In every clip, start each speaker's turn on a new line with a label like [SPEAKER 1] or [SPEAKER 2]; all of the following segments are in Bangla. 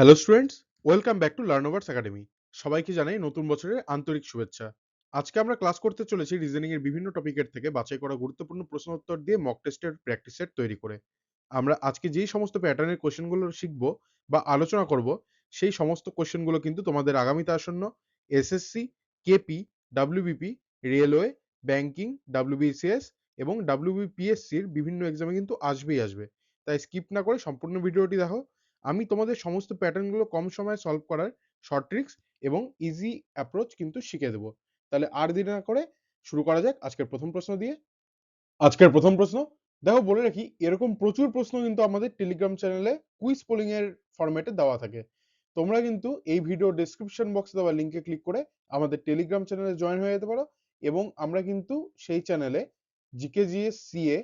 [SPEAKER 1] Hello students, welcome back to Learnoverse academy. সবাইকে জানাই নতুন বছরের আন্তরিক শুভেচ্ছা। আজকে আমরা ক্লাস করতে চলেছি রিজনিং এর বিভিন্ন টপিকের থেকে বাছাই করা গুরুত্বপূর্ণ প্রশ্ন উত্তর দিয়ে মক টেস্টের প্র্যাকটিস সেট তৈরি করে। আমরা আজকে যেই সমস্ত প্যাটার্নের কোশ্চেনগুলো শিখব বা আলোচনা করব, সেই সমস্ত কোশ্চেনগুলো কিন্তু তোমাদের আগামীতে আসন্ন SSC, KP, WBP, railway, banking, WBCS এবং ডাব্লিউবিপিএসসির বিভিন্ন এক্সামে কিন্তু আসবেই আসবে। তাই স্কিপ না করে সম্পূর্ণ ভিডিওটি দেখো। আমি তোমাদের সমস্ত প্যাটার্নগুলো কম সময়ে সলভ করার শর্ট ট্রিক্স এবং ইজি অ্যাপ্রোচ কিন্তু শিখিয়ে দেবো। তাহলে আর দেরি না করে শুরু করা যাক আজকের প্রথম প্রশ্ন দিয়ে। আজকের প্রথম প্রশ্ন, দেখো বলে রাখি এরকম প্রচুর প্রশ্ন কিন্তু আমাদের টেলিগ্রাম চ্যানেলে কুইজ পোলিং এর ফরম্যাটে দেওয়া থাকে। তোমরা কিন্তু এই ভিডিও ডেসক্রিপশন বক্সে দেওয়া লিঙ্কে ক্লিক করে আমাদের টেলিগ্রাম চ্যানেলে জয়েন হয়ে যেতে পারো এবং আমরা কিন্তু সেই চ্যানেলে জিকে, জিএস, সিএ,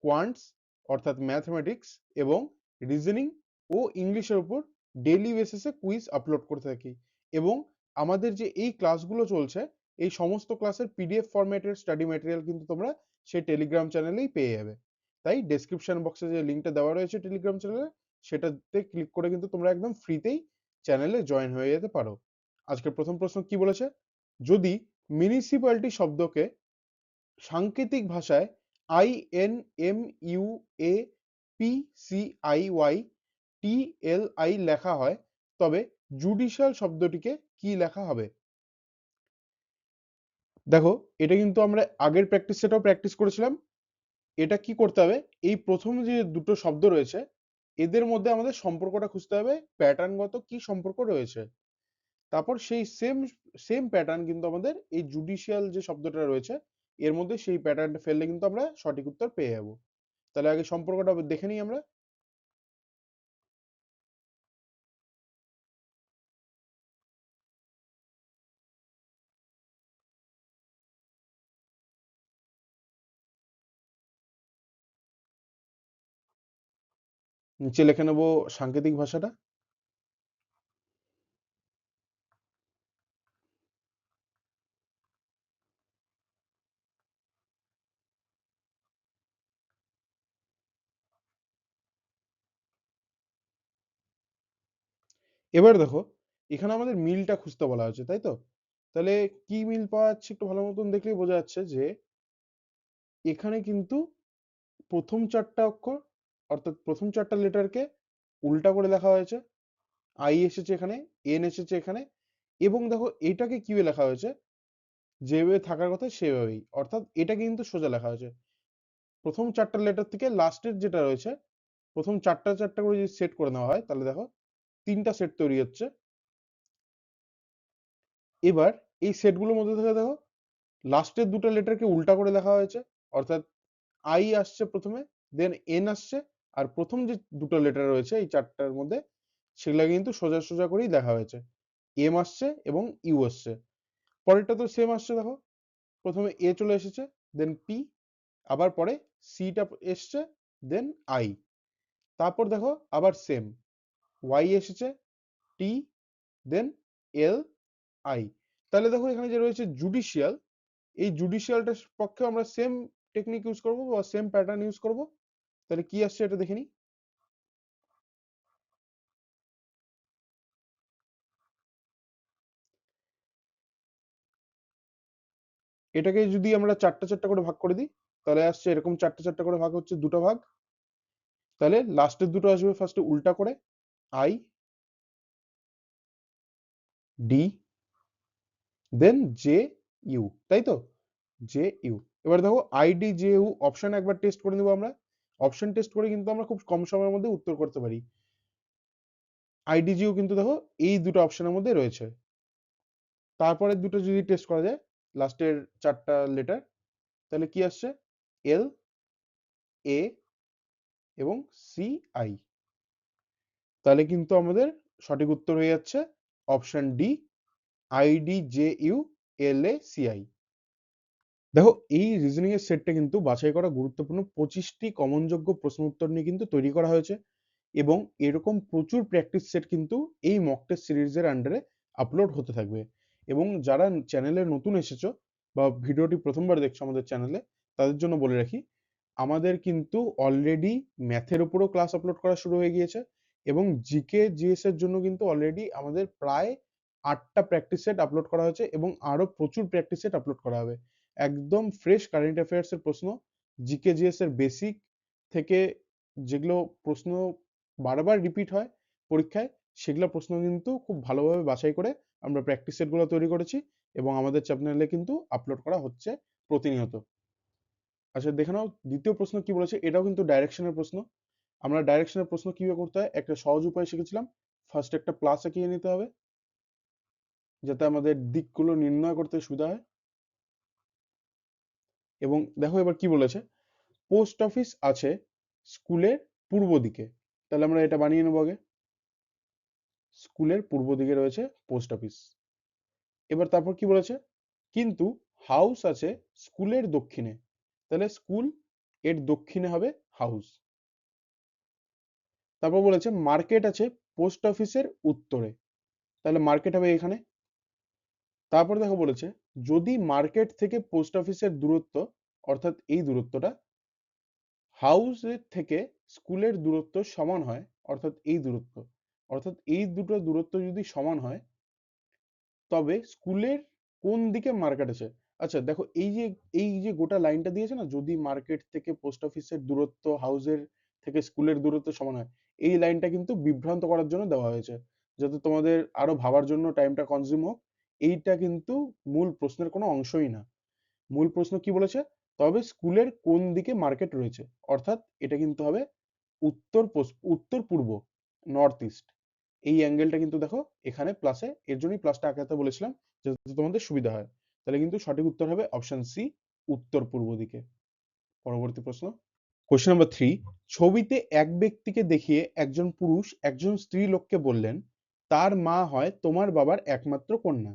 [SPEAKER 1] কোয়ান্টস অর্থাৎ ম্যাথমেটিক্স এবং রিজনিং ও ইংলিশের উপর ডেইলি বেসিসে কুইজ আপলোড করে থাকি। এবং আমাদের যে এই ক্লাসগুলো চলছে, এই সমস্ত ক্লাসের পিডিএফ ফরম্যাটের স্টাডি ম্যাটেরিয়াল কিন্তু তোমরা সেই টেলিগ্রাম চ্যানেলেই পেয়ে যাবে। তাই ডেসক্রিপশন বক্সে যে লিঙ্কটা দেওয়া রয়েছে টেলিগ্রাম চ্যানেলে, সেটাতে ক্লিক করে কিন্তু তোমরা একদম ফ্রিতেই চ্যানেলে জয়েন হয়ে যেতে পারো। আজকের প্রথম প্রশ্ন কি বলেছে, যদি মিউনিসিপ্যালিটি শব্দকে সাংকেতিক ভাষায় INMUAPCIYTLI লেখা হয়, তবে জুডিশিয়াল শব্দটিকে কি লেখা হবে? দেখো, এটা কিন্তু আমরা আগের প্র্যাকটিস সেটাও প্র্যাকটিস করেছিলাম। এটা কি করতে হবে, এই প্রথম যে দুটো শব্দ রয়েছে এদের মধ্যে আমাদের সম্পর্কটা খুঁজতে হবে, প্যাটার্নগত কি সম্পর্ক রয়েছে। তারপর সেই সেম সেম প্যাটার্ন কিন্তু আমাদের এই জুডিশিয়াল যে শব্দটা রয়েছে এর মধ্যে সেই প্যাটার্নটা ফেললে কিন্তু আমরা সঠিক উত্তর পেয়ে যাবো। তাহলে আগে সম্পর্কটা দেখে নিই আমরা। নিচে লিখে নেবো সাংকেতিক ভাষাটা। এবার দেখো, এখানে আমাদের মিলটা খুঁজতে বলা হয়েছে, তাই তো? তাহলে কি মিল পাওয়া যাচ্ছে একটু ভালো মতন দেখলেই বোঝা যাচ্ছে যে এখানে কিন্তু প্রথম চারটা অক্ষর অর্থাৎ প্রথম চারটা লেটারকে উল্টা করে লেখা হয়েছে। আই এসেছে এখানে, এন এসেছে এখানে, এবং দেখো এটাকে কিভাবে লেখা হয়েছে, যেভাবে থাকার কথা সেভাবেই, অর্থাৎ এটা কিন্তু সোজা লেখা হয়েছে। প্রথম চারটা লেটার থেকে লাস্টের যেটা রয়েছে, প্রথম চারটা চারটা করে যদি সেট করে নেওয়া হয় তাহলে দেখো তিনটা সেট তৈরি হচ্ছে। এবার এই সেটগুলোর মধ্যে থেকে দেখো লাস্টের দুটো লেটারকে উল্টা করে লেখা হয়েছে, অর্থাৎ আই আসছে প্রথমে, দেন এন আসছে, আর প্রথম যে দুটো লেটার রয়েছে এই চারটার মধ্যে সেগুলা কিন্তু সোজা সোজা করেই লেখা হয়েছে। এম আসছে এবং ইউ আসছে। পরেরটা তো সেম আসছে, দেখো প্রথমে এ চলে এসেছে, দেন পি, আবার পরে সিটা এসছে, দেন আই। তারপর দেখো আবার সেম, ওয়াই এসেছে, টি, দেন এল, আই। তাহলে দেখো এখানে যে রয়েছে জুডিশিয়াল, এই জুডিশিয়ালটার পক্ষে আমরা সেম টেকনিক ইউজ করব বা সেম প্যাটার্ন ইউজ করব। তাহলে কি আসছে এটা দেখে নিই। এটাকে যদি আমরা চারটা চারটা করে ভাগ করে দিই তাহলে আসছে এরকম, চারটা চারটা করে ভাগ হচ্ছে দুটো ভাগ। তাহলে লাস্টের দুটো আসবে ফার্স্টে উল্টা করে, I, D, then J, U, তাই তো? J, U. এবার দেখো আইডি জে ইউ অপশন একবার টেস্ট করে নিব আমরা। অপশন টেস্ট করে কিন্তু আমরা খুব কম সময়ের মধ্যে উত্তর করতে পারি। আইডিজিও কিন্তু দেখো এই দুটো অপশনের মধ্যে রয়েছে। তারপরে দুটো যদি টেস্ট করা যায়, লাস্টের চারটা লেটার, তাহলে কি আসছে, এল, এ এবং সি, আই। তাহলে কিন্তু আমাদের সঠিক উত্তর হয়ে যাচ্ছে option D, I D J U L A C I. দেখো, এই রিজনিং এর সেটটা কিন্তু বাছাই করা গুরুত্বপূর্ণ 25টি কমনযোগ্য প্রশ্ন উত্তর নিয়ে কিন্তু তৈরি করা হয়েছে এবং এরকম প্রচুর প্র্যাকটিস সেট কিন্তু এই মক টেস্ট সিরিজের আন্ডারে আপলোড হতে থাকবে। এবং যারা চ্যানেলে নতুন এসেছো বা ভিডিওটি প্রথমবার দেখছো আমাদের চ্যানেলে, তাদের জন্য বলে রাখি আমাদের কিন্তু অলরেডি ম্যাথের উপরও ক্লাস আপলোড করা শুরু হয়ে গিয়েছে এবং জিকে জিএস এর জন্য কিন্তু অলরেডি আমাদের প্রায় 8টা প্র্যাকটিস সেট আপলোড করা হয়েছে এবং আরো প্রচুর প্র্যাকটিস সেট আপলোড করা হবে। একদম ফ্রেশ কারেন্ট অ্যাফেয়ার্স এর প্রশ্ন, জিকে জিএস এর বেসিক থেকে যেগুলো প্রশ্ন বারবার রিপিট হয় পরীক্ষায়, সেগুলো প্রশ্ন কিন্তু খুব ভালোভাবে বাছাই করে আমরা প্র্যাকটিস সেটগুলো তৈরি করেছি এবং আমাদের চ্যানেলে কিন্তু আপলোড করা হচ্ছে প্রতিনিয়ত। আচ্ছা দেখে নাও দ্বিতীয় প্রশ্ন কি বলেছে, এটাও কিন্তু ডাইরেকশনের প্রশ্ন। আমরা ডাইরেকশনের প্রশ্ন কিভাবে করতে হয় একটা সহজ উপায় শিখেছিলাম। ফার্স্ট একটা প্লাস এঁকিয়ে নিতে হবে যাতে আমাদের দিকগুলো নির্ণয় করতে সুবিধা হয়। এবং দেখো এবার কি বলেছে, পোস্ট অফিস আছে স্কুলের পূর্ব দিকে। তাহলে আমরা এটা বানিয়ে নেবো আগে, স্কুলের পূর্ব দিকে রয়েছে পোস্ট অফিস। এবার তারপর কি বলেছে, কিন্তু হাউস আছে স্কুলের দক্ষিণে। তাহলে স্কুল এর দক্ষিণে হবে হাউস। তারপর বলেছে মার্কেট আছে পোস্ট অফিসের উত্তরে। তাহলে মার্কেট হবে এখানে। তারপর দেখো বলেছে যদি মার্কেট থেকে পোস্ট অফিসের দূরত্ব অর্থাৎ এই দূরত্বটা হাউসের থেকে স্কুলের দূরত্ব সমান হয়, অর্থাৎ এই দূরত্ব, অর্থাৎ এই দুটো দূরত্ব যদি সমান হয় তবে স্কুলের কোন দিকে মার্কেট আছে। আচ্ছা দেখো এই যে গোটা লাইনটা দিয়েছে না, যদি মার্কেট থেকে পোস্ট অফিসের দূরত্ব হাউসের থেকে স্কুলের দূরত্ব সমান হয়, এই লাইনটা কিন্তু বিভ্রান্ত করার জন্য দেওয়া হয়েছে, যাতে তোমাদের আরো ভাবার জন্য টাইমটা কনজিউম হোক। এইটা কিন্তু মূল প্রশ্নের কোনো অংশই না। মূল প্রশ্ন কি বলেছে, তবে স্কুলের কোন দিকে মার্কেট রয়েছে, অর্থাৎ এটা কিন্তু হবে উত্তর পূর্ব, নর্থ ইস্ট। এই অ্যাঙ্গেলটা কিন্তু দেখো এখানে প্লাসে, এর জন্যই প্লাসটা আঁকাতে বলেছিলাম যাতে তোমাদের সুবিধা হয়। তাহলে কিন্তু সঠিক উত্তর হবে অপশন সি, উত্তর পূর্ব দিকে। পরবর্তী প্রশ্ন, কোশ্চেন নাম্বার 3, ছবিতে এক ব্যক্তিকে দেখিয়ে একজন পুরুষ একজন স্ত্রী লোককে বললেন তার মা হয় তোমার বাবার একমাত্র কন্যা,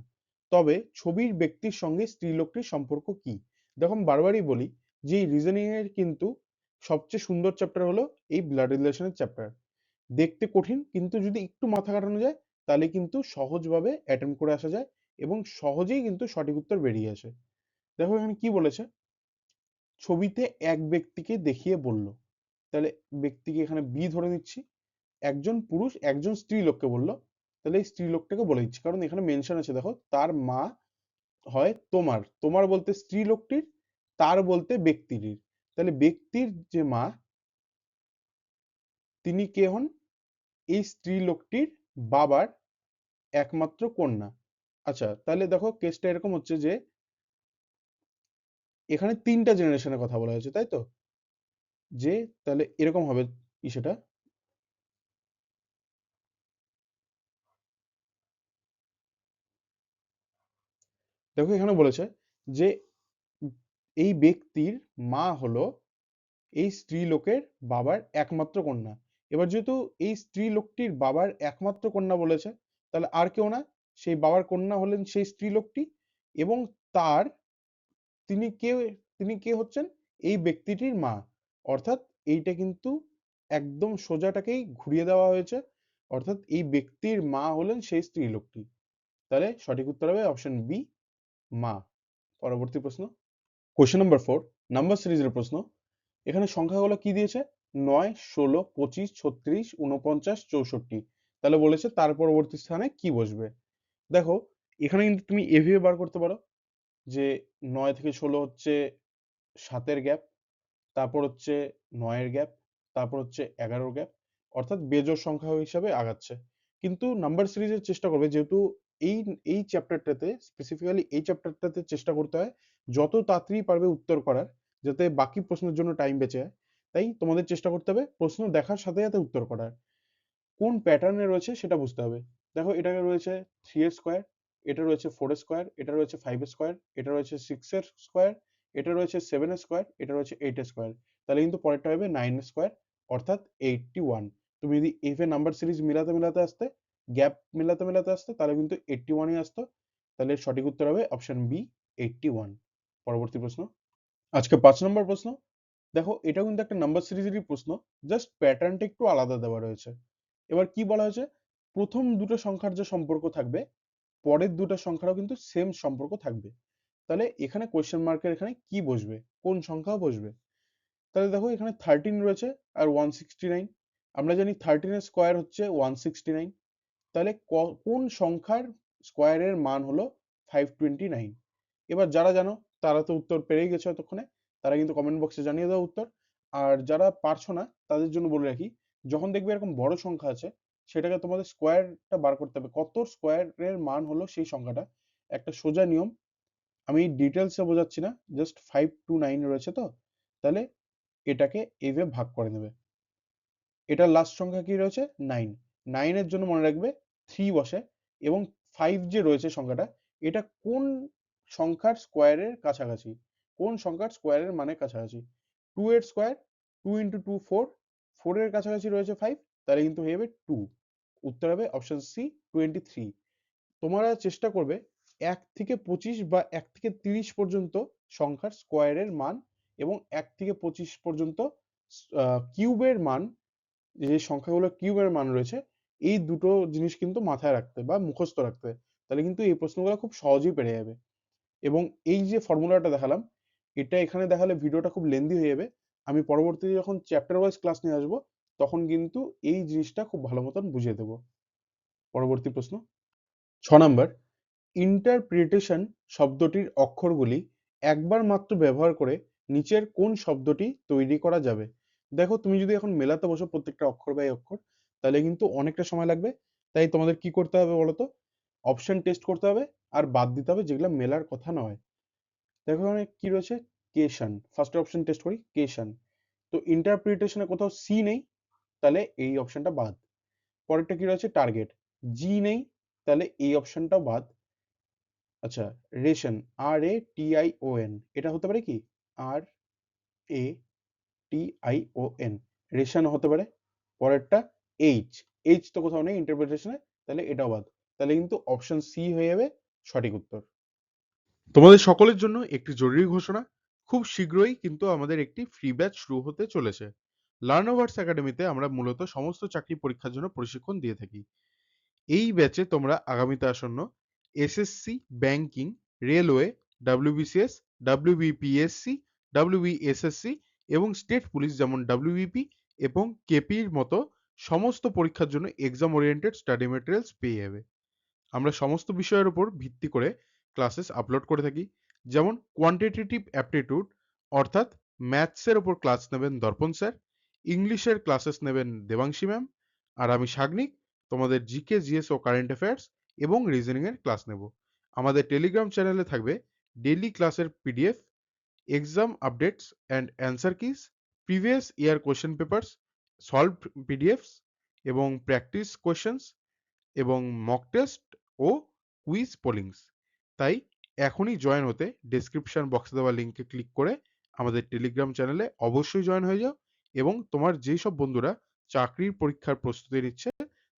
[SPEAKER 1] তবে ছবির ব্যক্তির সঙ্গে স্ত্রী লোকটির সম্পর্ক কি। দেখো আমি বারবারই বলি যে এই রিজনিং এর কিন্তু সবচেয়ে সুন্দর চ্যাপ্টার হলো এই ব্লাড রিলেশনের চ্যাপ্টার। দেখতে কঠিন কিন্তু যদি একটু মাথা খাটানো যায় তাহলে কিন্তু সহজভাবে অ্যাটেম্প করে আসা যায় এবং সহজেই কিন্তু সঠিক উত্তর বেরিয়ে আসে। দেখো এখানে কি বলেছে, ছবিতে এক ব্যক্তিকে দেখিয়ে বলল, তাহলে ব্যক্তিকে এখানে বি ধরে নিচ্ছি, একজন পুরুষ একজন স্ত্রী লোককে বললো, তাহলে এই স্ত্রী লোকটাকে বলে দিচ্ছি কারণ এখানে মেনশন আছে। দেখো তার মা হয় তোমার, তোমার বলতে স্ত্রী লোকটির, তার বলতে ব্যক্তিটির। তাহলে ব্যক্তির যে মা তিনি কে হন, এই স্ত্রী লোকটির বাবার একমাত্র কন্যা। আচ্ছা তাহলে দেখো কেসটা এরকম হচ্ছে যে এখানে 3টা জেনারেশনের কথা বলা হয়েছে, তাই তো, যে তাহলে এরকম হবে সেটা। দেখো এখানে বলেছে যে এই ব্যক্তির মা হলো এই স্ত্রী লোকের বাবার একমাত্র কন্যা। এবার যেহেতু এই স্ত্রী লোকটির বাবার একমাত্র কন্যা বলেছে, তাহলে আর কেউ না, সেই বাবার কন্যা হলেন সেই স্ত্রী লোকটি এবং তার তিনি কে, তিনি কে হচ্ছেন, এই ব্যক্তিটির মা। অর্থাৎ এইটা কিন্তু একদম সোজাটাকেই ঘুরিয়ে দেওয়া হয়েছে, অর্থাৎ এই ব্যক্তির মা হলেন সেই স্ত্রী লোকটি। তাহলে সঠিক উত্তর হবে অপশন বি, মা। পরবর্তী প্রশ্ন, কোশ্চেন নাম্বার 4, নাম্বার সিরিজের প্রশ্ন। এখানে সংখ্যাগুলো কি দিয়েছে, 9, 16, 25, 36, 49, 64। তাহলে বলেছে তার পরবর্তী স্থানে কি বসবে। দেখো এখানে কিন্তু তুমি এভাবে বার করতে পারো যে 9 থেকে 16 হচ্ছে 7-এর গ্যাপ, তারপর হচ্ছে 9-এর গ্যাপ, তারপর হচ্ছে 11-র গ্যাপ, অর্থাৎ বেজোড় সংখ্যা হিসাবে আগাচ্ছে। কিন্তু নাম্বার সিরিজের চেষ্টা করবে, যেহেতু এই এই চ্যাপ্টারটাতে স্পেসিফিক্যালি এই চ্যাপ্টারটাতে চেষ্টা করতে হয় যত তাড়াতাড়ি পারবে উত্তর করার, যাতে বাকি প্রশ্নের জন্য টাইম বেঁচে যায়। তাই তোমাদের চেষ্টা করতে হবে প্রশ্ন দেখার সাথে সাথে উত্তর করার, কোন প্যাটার্নে রয়েছে সেটা বুঝতে হবে। দেখো এটা রয়েছে 3 এর স্কোয়ার, এটা রয়েছে 4 এর স্কোয়ার, এটা রয়েছে 5 এর স্কোয়ার, এটা রয়েছে 6 এর স্কোয়ার, এটা রয়েছে 7 এর স্কোয়ার, এটা রয়েছে 8 এর স্কোয়ার। তাহলে কিন্তু পরেরটা হবে 9 এর স্কোয়ার, অর্থাৎ 81। তুমি যদি এফ এ নাম্বার সিরিজ মিলাতে মিলাতে আসতে, গ্যাপ মিলাতে মিলাতে আসতে, তাহলে কিন্তু 81ই আসতো। তাহলে সঠিক উত্তর হবে অপশন বি, 81। পরবর্তী প্রশ্ন, আজকে 5 নম্বর প্রশ্ন। দেখো এটাও কিন্তু একটা নাম্বার সিরিজেরই প্রশ্ন, জাস্ট প্যাটার্নটা একটু আলাদা দেওয়া রয়েছে। এবার কি বলা হয়েছে, প্রথম দুটো সংখ্যার যে সম্পর্ক থাকবে পরের দুটো সংখ্যারও কিন্তু সেম সম্পর্ক থাকবে। তাহলে এখানে কোয়েশ্চেন মার্কের এখানে কি বসবে, কোন সংখ্যা বসবে। তাহলে দেখো এখানে 13 রয়েছে আর 169, আমরা জানি 13 এর স্কোয়ার হচ্ছে 169, তাহলে কোন সংখ্যার স্কোয়ারের মান হলো 529? এবার যারা জানো তারা তো উত্তর পেরেই গেছো এতক্ষণে, তারা কিন্তু কমেন্ট বক্সে জানিয়ে দাও উত্তর। আর যারা পারছো না তাদের জন্য বলে রাখি, যখন দেখবে এরকম বড় সংখ্যা আছে, সেটাকে তোমাদের স্কোয়ারটা বার করতে হবে, কত স্কোয়ারের মান হলো সেই সংখ্যাটা। একটা সোজা নিয়ম, আমি ডিটেলসে বোঝাচ্ছি না, জাস্ট 529 রয়েছে তো, তাহলে এটাকে এইভাবে ভাগ করে নেবে। এটার লাস্ট সংখ্যা কি রয়েছে? 9। 9 এর জন্য মনে রাখবে 3 বসে, এবং 5 যে রয়েছে সংখ্যাটা, এটা কোন সংখ্যার স্কোয়ারের কাছাকাছি, কোন সংখ্যার স্কোয়ারের মানে কাছাকাছি। 2 এর স্কোয়ার, 2 ইন্টু 2 4, 4 এর কাছাকাছি রয়েছে 5, তাহলে কিন্তু হয়ে যাবে 2। উত্তর হবে অপশন সি 23। তোমরা চেষ্টা করবে 1 থেকে 25 বা 1 থেকে 30 পর্যন্ত সংখ্যার স্কোয়ারের মান, এবং 1 থেকে 25 পর্যন্ত কিউবের মান, যে সংখ্যাগুলো কিউবের মান রয়েছে, এই দুটো জিনিস কিন্তু মাথায় রাখতে বা মুখস্থ রাখতে, তাহলে কিন্তু এই প্রশ্নগুলো খুব সহজেই পেরে যাবে। এবং এই যে ফর্মুলাটা দেখালাম, এটা এখানে দেখালে ভিডিওটা খুব লেন্দি হয়ে যাবে। আমি পরবর্তীতে যখন চ্যাপ্টার ওয়াইজ ক্লাস নিয়ে আসবো, তখন কিন্তু এই জিনিসটা খুব ভালো মতন বুঝিয়ে দেবো। পরবর্তী প্রশ্ন 6 নাম্বার, ইন্টারপ্রিটেশন শব্দটির অক্ষরগুলি একবার মাত্র ব্যবহার করে নিচের কোন শব্দটি তৈরি করা যাবে? দেখো তুমি যদি এখন মেলাতে বসো প্রত্যেকটা অক্ষর বাই অক্ষর, তাহলে কিন্তু অনেকটা সময় লাগবে। তাই তোমাদের কি করতে হবে বলতো? অপশন টেস্ট করতে হবে, আর বাদ দিতে হবে যেগুলো মেলার কথা নয়। দেখো এখানে কি রয়েছে? কেশন, ফার্স্ট অপশন টেস্ট করি, কেশন। তো ইন্টারপ্রিটেশনে কোথাও সি নেই, তাহলে এই অপশনটা বাদ। পরেরটা কি রয়েছে? টার্গেট, জি নেই, তাহলে এই অপশনটাও বাদ। আচ্ছা, রেশন, RATION, এটা হতে পারে কি? RATION, রেশন হতে পারে। পরেরটা এইচ, এইচ তো কোথাও নেই ইন্টারপ্রিটেশনে, তাহলে এটাও বাদ। তাহলে কিন্তু অপশন সি হয়ে যাবে সঠিক উত্তর। তোমাদের সকলের জন্য একটি জরুরি ঘোষণা, খুব শীঘ্রই কিন্তু আমাদের একটি ফ্রি ব্যাচ শুরু হতে চলেছে। লার্নোভার্স একাডেমিতে আমরা মূলত সমস্ত চাকরি পরীক্ষার জন্য প্রশিক্ষণ দিয়ে থাকি। এই ব্যাচে তোমরা আগামীতে আসন্ন SSC, banking, railway, WBCS, WBPSC, WBSSC এবং স্টেট পুলিশ যেমন ডব্লিউবিপি এবং কেপির মতো সমস্ত পরীক্ষার জন্য এক্সাম ওরিয়েন্টেড স্টাডি ম্যাটেরিয়ালস পেয়ে যাবে। আমরা সমস্ত বিষয়ের উপর ভিত্তি করে ক্লাসেস আপলোড করে থাকি, যেমন কোয়ান্টিটেটিভ অ্যাপটিটিউড অর্থাৎ ম্যাথসের উপর ক্লাস নেবেন দর্পণ স্যার, ইংলিশের ক্লাসেস নেবেন দেবাংশী ম্যাম, আর আমি সাগ্নিক তোমাদের জিকে, জিএস ও কারেন্ট অ্যাফেয়ার্স এবং রিজনিং এর ক্লাস নেব। আমাদের টেলিগ্রাম চ্যানেলে থাকবে ডেইলি ক্লাসের PDF, exam updates and answer kiss, previous year question papers, solve PDFs এবং প্র্যাকটিস কোয়েশ্চেন্স এবং মক টেস্ট ও কুইজ পোলিংস। তাই এখনই জয়েন হতে ডেসক্রিপশন বক্সে দেওয়া লিঙ্কে ক্লিক করে আমাদের টেলিগ্রাম চ্যানেলে অবশ্যই জয়েন হয়ে যাও, এবং তোমার যেই সব বন্ধুরা চাকরির পরীক্ষার প্রস্তুতি নিচ্ছে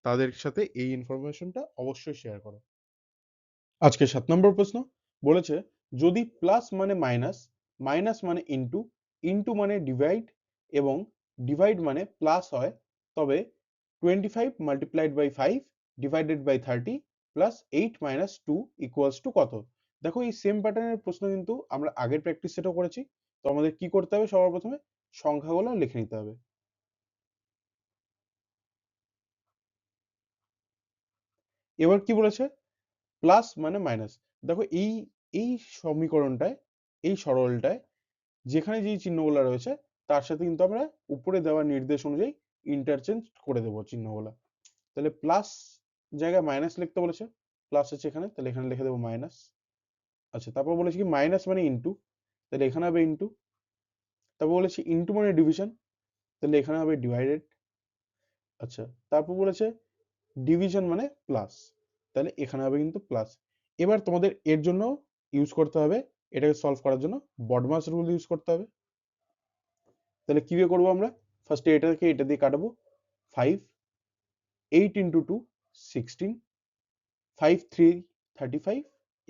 [SPEAKER 1] তাদের সাথে এই ইনফরমেশনটা অবশ্যই শেয়ার করো। আজকে 7 নম্বর প্রশ্ন বলেছে, যদি প্লাস মানে মাইনাস, মাইনাস মানে ইনটু, ইনটু মানে ডিভাইড এবং ডিভাইড মানে প্লাস হয়, তবে 25 multiplied by 5 divided by 30 plus 8 minus 2 equals to কত? দেখো এই সেম প্যাটার্নের প্রশ্ন কিন্তু আমরা আগের প্র্যাকটিস সেটও করেছি। তো আমাদের কি করতে হবে? সবার প্রথমে সংখ্যাগুলো লিখে নিতে হবে। এবার কি বলেছে? প্লাস মানে মাইনাস। দেখো এই এই সমীকরণটায়, এই সরলটায় যেখানে যেই চিহ্নগুলো রয়েছে তার সাথে কিন্তু আমরা উপরে দেওয়া নির্দেশ অনুযায়ী ইন্টারচেঞ্জ করে দেবো চিহ্নগুলো। তাহলে প্লাস জায়গায় মাইনাস লিখতে বলেছে, প্লাস আছে এখানে, তাহলে এখানে লিখে দেবো মাইনাস। আচ্ছা, তারপর বলেছে কি মাইনাস মানে ইনটু, তাহলে এখানে হবে ইনটু। তারপর বলেছে ইনটু মানে ডিভিশন, তাহলে এখানে হবে ডিভাইডেড। আচ্ছা, তারপর বলেছে ডিভিশন মানে প্লাস, তাহলে এখানে হবে কিন্তু প্লাস। এবার তোমাদের এর জন্য ইউজ করতে হবে, এটাকে সলভ করার জন্য বডমাস রুল ইউজ করতে হবে। তাহলে কিভাবে করবো আমরা? ফার্স্টে এটাকে এটা দিয়ে কাটবো। 5, 8 ইন্টু 2 16, 5 3 35,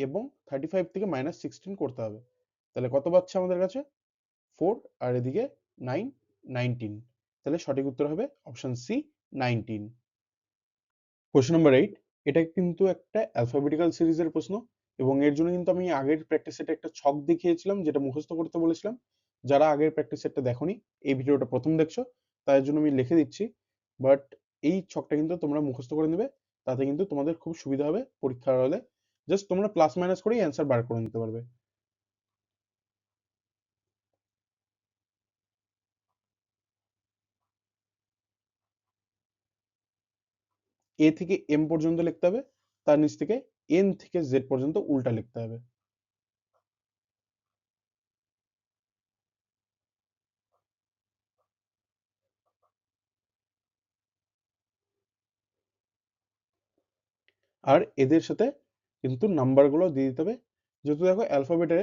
[SPEAKER 1] এবং 35 থেকে মাইনাস 16 করতে হবে। তাহলে কত পাচ্ছে আমাদের কাছে? 4, আর এদিকে 9, 19। তাহলে সঠিক উত্তর হবে অপশন সি 19। কোশ্চেন নাম্বার 8, এটা কিন্তু একটা অ্যালফাবেটিক্যাল সিরিজের প্রশ্ন, এবং এর জন্য কিন্তু আমি আগের প্র্যাকটিস সেটে একটা ছক দেখিয়েছিলাম যেটা মুখস্থ করতে বলেছিলাম। যারা আগের প্র্যাকটিস সেটটা দেখোনি, এই ভিডিওটা প্রথম দেখছো, তার জন্য আমি লিখে দিচ্ছি। বাট এই ছকটা কিন্তু তোমরা মুখস্থ করে নেবে, তাতে কিন্তু তোমাদের খুব সুবিধা হবে পরীক্ষার হলে। জাস্ট তোমরা প্লাস মাইনাস করেই অ্যান্সার বার করে নিতে পারবে। এ থেকে এম পর্যন্ত লিখতে হবে, তার নিচ থেকে এন থেকে জেড পর্যন্ত উল্টা লিখতে হবে। আর এদের সাথে কিন্তু নাম্বারগুলো দিয়ে দিতে হবে। যেহেতু দেখো অ্যালফাবেটে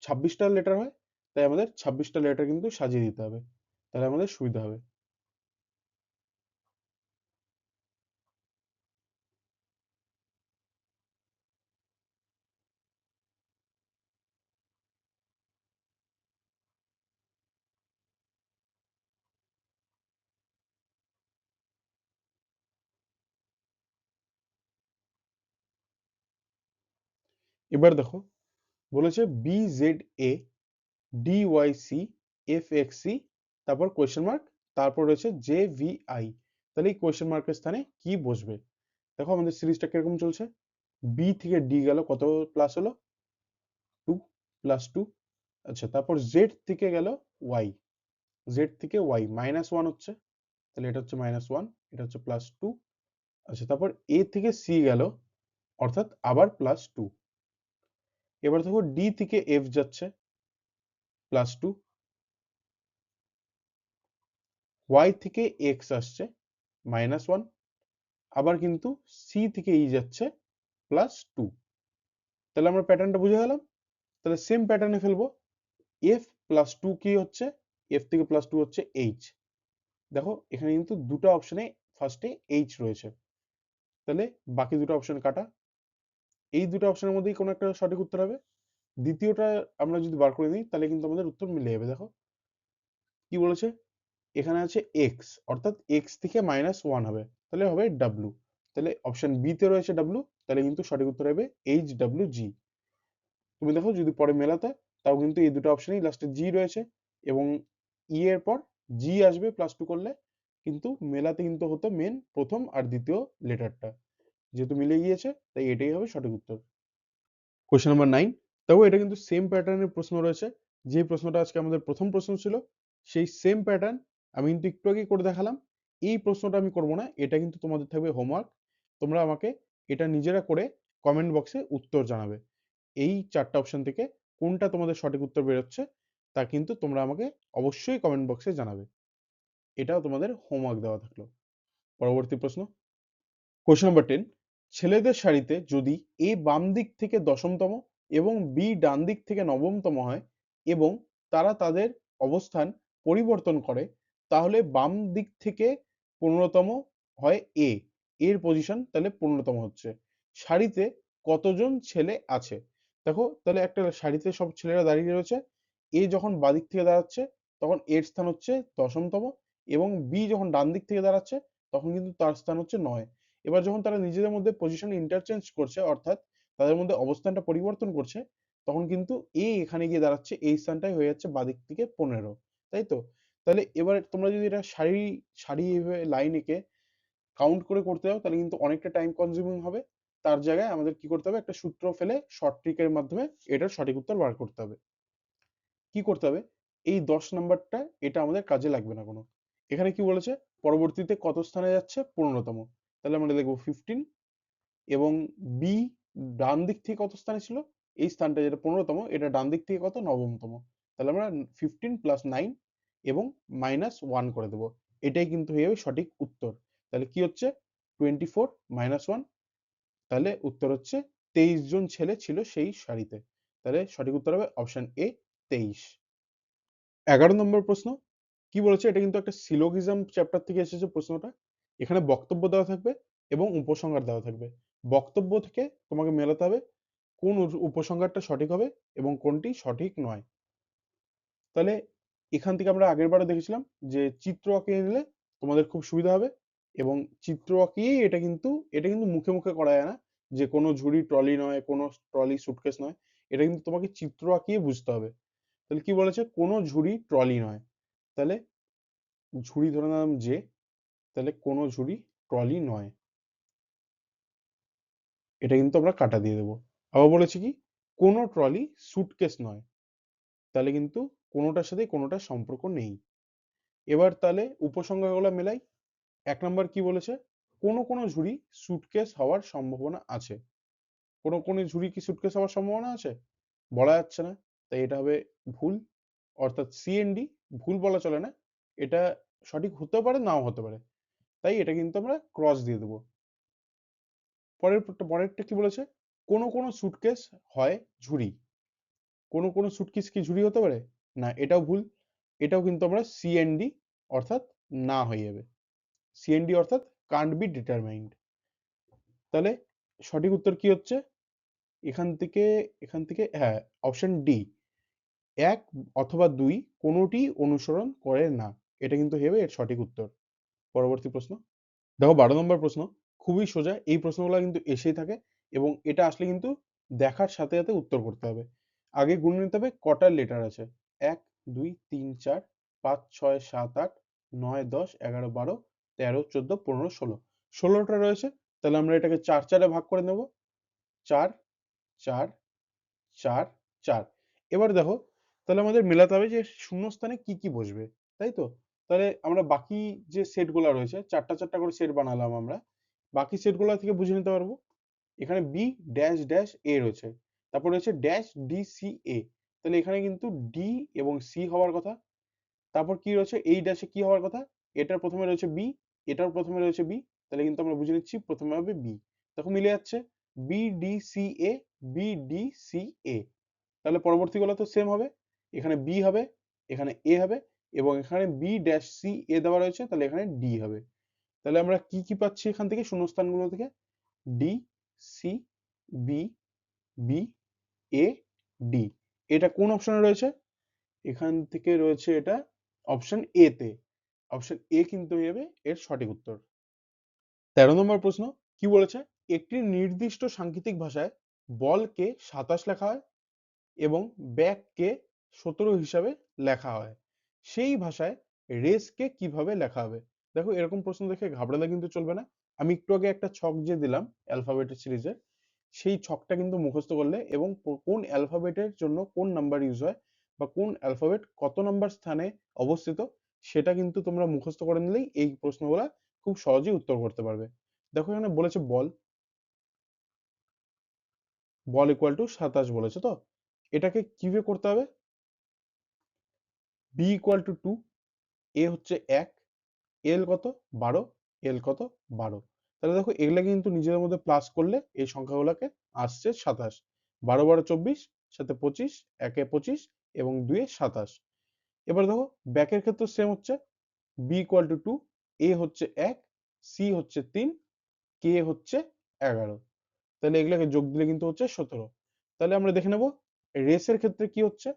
[SPEAKER 1] 26টা লেটার হয়, তাই আমাদের 26টা লেটার কিন্তু সাজিয়ে দিতে হবে, তাহলে আমাদের সুবিধা হবে। এবার দেখো বলেছে B Z A D Y C F X C, তারপর কোয়েশ্চেন মার্ক, তারপর রয়েছে জে ভি আই। তাহলে এই কোয়েশ্চেন মার্কের স্থানে কি বসবে? দেখো আমাদের সিরিজটা কিরকম চলছে। বি থেকে ডি গেল, কত প্লাস হলো? 2 প্লাস 2। আচ্ছা, তারপর জেড থেকে গেল ওয়াই, জেড থেকে ওয়াই -1 হচ্ছে, তাহলে এটা হচ্ছে -1, এটা হচ্ছে +2। আচ্ছা, তারপর এ থেকে সি গেল, অর্থাৎ আবার +2। এবার দেখো ডি থেকে এফ যাচ্ছে, +2। ওয়াই থেকে এক্স আসছে, -1। আবার কিন্তু সি থেকে ই যাচ্ছে, +2। তাহলে আমরা প্যাটার্নটা বুঝে গেলাম। তাহলে সেম প্যাটার্নে ফেলবো। এফ +2 কি হচ্ছে? এফ থেকে +2 হচ্ছে এইচ। দেখো এখানে কিন্তু দুটো অপশনে ফার্স্টে এইচ রয়েছে, তাহলে বাকি দুটো অপশন কাটা। এই দুটো অপশনের মধ্যেই কোনো একটা সঠিক উত্তর হবে। দ্বিতীয়টা আমরা যদি বার করে দিই, তাহলে কিন্তু আমাদের উত্তর মিলে যাবে। দেখো কি বলেছে, এখানে আছে এক্স, অর্থাৎ এক্স থেকে -1 হবে, তাহলে হবে ডাব্লু। তাহলে অপশন বি তে রয়েছে ডাব্লু, তাহলে কিন্তু সঠিক উত্তর হবে এইচ ডাব্লিউ জি। তুমি দেখো যদি পরে মেলাতে, তাও কিন্তু এই দুটো অপশনেই লাস্টে জি রয়েছে, এবং ই এর পর জি আসবে +2 করলে, কিন্তু মেলাতে কিন্তু হতো মেন প্রথম আর দ্বিতীয় লেটারটা। যেহেতু মিলে গিয়েছে, তাই এটাই হবে সঠিক উত্তর। Question number 9। তবে এটা কিন্তু সেম প্যাটার্নের প্রশ্ন রয়েছে। যে প্রশ্নটা আজকে আমাদের প্রথম প্রশ্ন ছিল, সেই সেম প্যাটার্ন আমি কিন্তু একটু আগে করে দেখালাম। এই প্রশ্নটা আমি করব না, এটা কিন্তু তোমাদের থাকবে হোমওয়ার্ক। তোমরা আমাকে এটা নিজেরা করে কমেন্ট বক্সে উত্তর জানাবে। এই 4টা অপশন থেকে কোনটা তোমাদের সঠিক উত্তর বেরোচ্ছে, তা কিন্তু তোমরা আমাকে অবশ্যই কমেন্ট বক্সে জানাবে। এটাও তোমাদের হোমওয়ার্ক দেওয়া থাকলো। পরবর্তী প্রশ্ন, কোশ্চেন নাম্বার 10। ছেলেদের সারিতে যদি এ বাম দিক থেকে দশমতম এবং বি ডান দিক থেকে নবমতম হয় এবং তারা তাদের অবস্থান পরিবর্তন করে, তাহলে বাম দিক থেকে 15তম হয় এ, এর পজিশন তাহলে 15তম হচ্ছে। সারিতে কতজন ছেলে আছে? দেখো তাহলে একটা সারিতে সব ছেলেরা দাঁড়িয়ে রয়েছে। এ যখন বাদিক থেকে দাঁড়াচ্ছে, তখন এর স্থান হচ্ছে দশমতম, এবং বি যখন ডান দিক থেকে দাঁড়াচ্ছে, তখন কিন্তু তার স্থান হচ্ছে 9। এবার যখন তারা নিজেদের মধ্যে পজিশন ইন্টারচেঞ্জ করছে, অর্থাৎ তাদের মধ্যে অবস্থানটা পরিবর্তন করছে, তখন কিন্তু এ এখানে গিয়ে দাঁড়াচ্ছে, এই স্থানটাই হয়ে যাচ্ছে বাদিক থেকে 15। তাই তো? তাহলে এবার তোমরা যদি এটা সারি সারি এইভাবে লাইন এঁকে কাউন্ট করে করতে যাও, তাহলে কিন্তু অনেকটা টাইম কনজিউমিং হবে। তার জায়গায় আমাদের কি করতে হবে, একটা সূত্র ফেলে শর্ট ট্রিকের মাধ্যমে এটার সঠিক উত্তর বার করতে হবে। কি করতে হবে, এই 10 নাম্বারটা এটা আমাদের কাজে লাগবে না কোনো। এখানে কি বলেছে, পরবর্তীতে কত স্থানে যাচ্ছে? 15তম। তাহলে আমরা লিখবো 15, এবং বি ডান দিক থেকে কত স্থানে ছিল? এই স্থানটা যেটা 15তম, এটা ডান দিক থেকে কত? নবমতম। তাহলে আমরা 15 + 9 এবং -1 করে দেবো। এটাই কিন্তু হয়ে যাবে সঠিক উত্তর। তাহলে কি হচ্ছে, 24 -1। তাহলে উত্তর হচ্ছে 23 জন ছেলে ছিল সেই সারিতে। তাহলে সঠিক উত্তর হবে অপশন এ, 23। 11 নম্বর প্রশ্ন কি বলেছে, এটা কিন্তু একটা সিলোগিজম চ্যাপ্টার থেকে এসেছে প্রশ্নটা। এখানে বক্তব্য দেওয়া থাকবে এবং উপসংহার দেওয়া থাকবে। বক্তব্য থেকে তোমাকে মেলাতে হবে কোন উপসংহারটা সঠিক হবে এবং কোনটি সঠিক নয়। তাহলে এখান থেকে আমরা আগের বারে দেখেছিলাম যে চিত্র আঁকিয়ে নিলে তোমাদের খুব সুবিধা হবে, এবং চিত্র আঁকিয়েই এটা কিন্তু মুখে মুখে করা যায় না, যে কোনো ঝুড়ি ট্রলি নয়, কোনো ট্রলি সুটকেস নয়। এটা কিন্তু তোমাকে চিত্র আঁকিয়ে বুঝতে হবে। তাহলে কি বলেছে, কোনো ঝুড়ি ট্রলি নয়। তাহলে ঝুড়ি ধরে নিলাম যে, তাহলে কোনো ঝুড়ি ট্রলি নয়, এটা কিন্তু আমরা কাটা দিয়ে দেবো। আবার বলেছি কি কোনো ট্রলি সুটকেস নয়, তাহলে কিন্তু কোনোটার সাথে কোনোটার সম্পর্ক নেই। এবার তাহলে উপসংহারগুলো মেলাই। এক নম্বর কি বলেছে, কোনো কোনো ঝুড়ি সুটকেস হওয়ার সম্ভাবনা আছে। কোনো কোনো ঝুড়ি কি সুটকেস হওয়ার সম্ভাবনা আছে? বলা যাচ্ছে না, তাই এটা হবে ভুল। অর্থাৎ সিএনডি ভুল বলা চলে না, এটা সঠিক হতেও পারে নাও হতে পারে, তাই এটা কিন্তু আমরা ক্রস দিয়ে দেবো। পরেরটা কি বলেছে, কোনো কোনো সুটকেস হয় ঝুড়ি। কোনো কোনো সুটকেস কি ঝুড়ি হতে পারে? না, এটাও ভুল। এটাও কিন্তু আমরা সিএনডি অর্থাৎ না হয়ে যাবে। সিএনডি অর্থাৎ কান্ট বি ডিটারমাইন্ড। তাহলে সঠিক উত্তর কি হচ্ছে? এখান থেকে হ্যাঁ, অপশন ডি, এক অথবা দুই কোনোটি অনুসরণ করে না, এটা কিন্তু হবে এর সঠিক উত্তর। পরবর্তী প্রশ্ন দেখো, 12 নম্বর প্রশ্ন। খুবই সোজা, এই প্রশ্নগুলো কিন্তু এসেই থাকে এবং এটা আসলে কিন্তু দেখার সাথে সাথে উত্তর করতে হবে। আগে গুনে নিতে হবে কটা লেটার আছে। 1 2 3 4 5 6 7 8 9 10 11 12 13 14 15 16টা রয়েছে। তাহলে আমরা এটাকে চার চারে ভাগ করে নেব। চার, চার, চার, চার। এবার দেখো, তাহলে আমাদের মেলাতে হবে যে শূন্যস্থানে কি কি বসবে, তাই তো? তাহলে আমরা বাকি যে সেট গুলা রয়েছে, চারটা চারটা করে সেট বানালাম আমরা, বাকি সেট গুলা থেকে বুঝে নিতে পারবো। এখানে বি ড্যাশ ড্যাশ এ রয়েছে, তারপর রয়েছে ড্যাশ ডি সি এ, তাহলে এখানে কিন্তু ডি এবং সি হওয়ার কথা। তারপর কি রয়েছে, এই ড্যাশে কি হওয়ার কথা, এটার প্রথমে রয়েছে বি, এটার প্রথমে রয়েছে বি, তাহলে কিন্তু আমরা বুঝে নিচ্ছি প্রথমে হবে বি। দেখো মিলে যাচ্ছে, বি ডি সি এ, বি ডি সি এ। তাহলে পরবর্তীগুলো তো সেম হবে, এখানে বি হবে, এখানে এ হবে, এবং এখানে বি ড্যাশ সি এ দেওয়া রয়েছে, তাহলে এখানে ডি হবে। তাহলে আমরা কি কি পাচ্ছি এখান থেকে শূন্যস্থানগুলো থেকে, ডি, সি, বি, বি, এ, ডি। এটা কোন অপশনে রয়েছে? এখান থেকে রয়েছে এটা অপশন এ তে। অপশন এ কিন্তু হয়ে যাবে এর সঠিক উত্তর। 13 নম্বর প্রশ্ন কি বলেছে, একটি নির্দিষ্ট সাংকেতিক ভাষায় বলকে 27 লেখা হয় এবং ব্যাককে 17 হিসাবে লেখা হয়, সেই ভাষায় রেসকে কিভাবে লেখা হবে? দেখো, এরকম প্রশ্ন দেখে ঘাবড়ালে কিন্তু চলবে না। আমি একটু আগে একটা ছক যে দিলাম অ্যালফাবেটের সিরিজের, সেই ছকটা কিন্তু মুখস্থ করলে এবং কোন অ্যালফাবেটের জন্য কোন নাম্বার ইউজ হয় বা কোন অ্যালফাবেট কত নাম্বার স্থানে অবস্থিত, সেটা কিন্তু তোমরা মুখস্থ করে নিলেই এই প্রশ্নগুলা খুব সহজেই উত্তর করতে পারবে। দেখো এখানে বলেছে বল, বল ইকুয়াল টু 27 বলেছে, তো এটাকে কিভাবে করতে হবে? বি ইকুয়াল টু 2, এ হচ্ছে 1, এল কত 12, এল কত 12। তাহলে দেখো এগুলা কিন্তু নিজেদের মধ্যে প্লাস করলে এই সংখ্যাগুলোকে আসছে 27। 12 12 24, সাথে 25, একে 25 এবং 2 এ 27। এবার দেখো ব্যাকের ক্ষেত্রে সেম হচ্ছে, বি ইকুয়াল টু 2, এ হচ্ছে 1, সি হচ্ছে 3, কে হচ্ছে 11। তাহলে এগুলোকে যোগ দিলে কিন্তু হচ্ছে 17। তাহলে আমরা দেখে নেব রেসের ক্ষেত্রে কি হচ্ছে।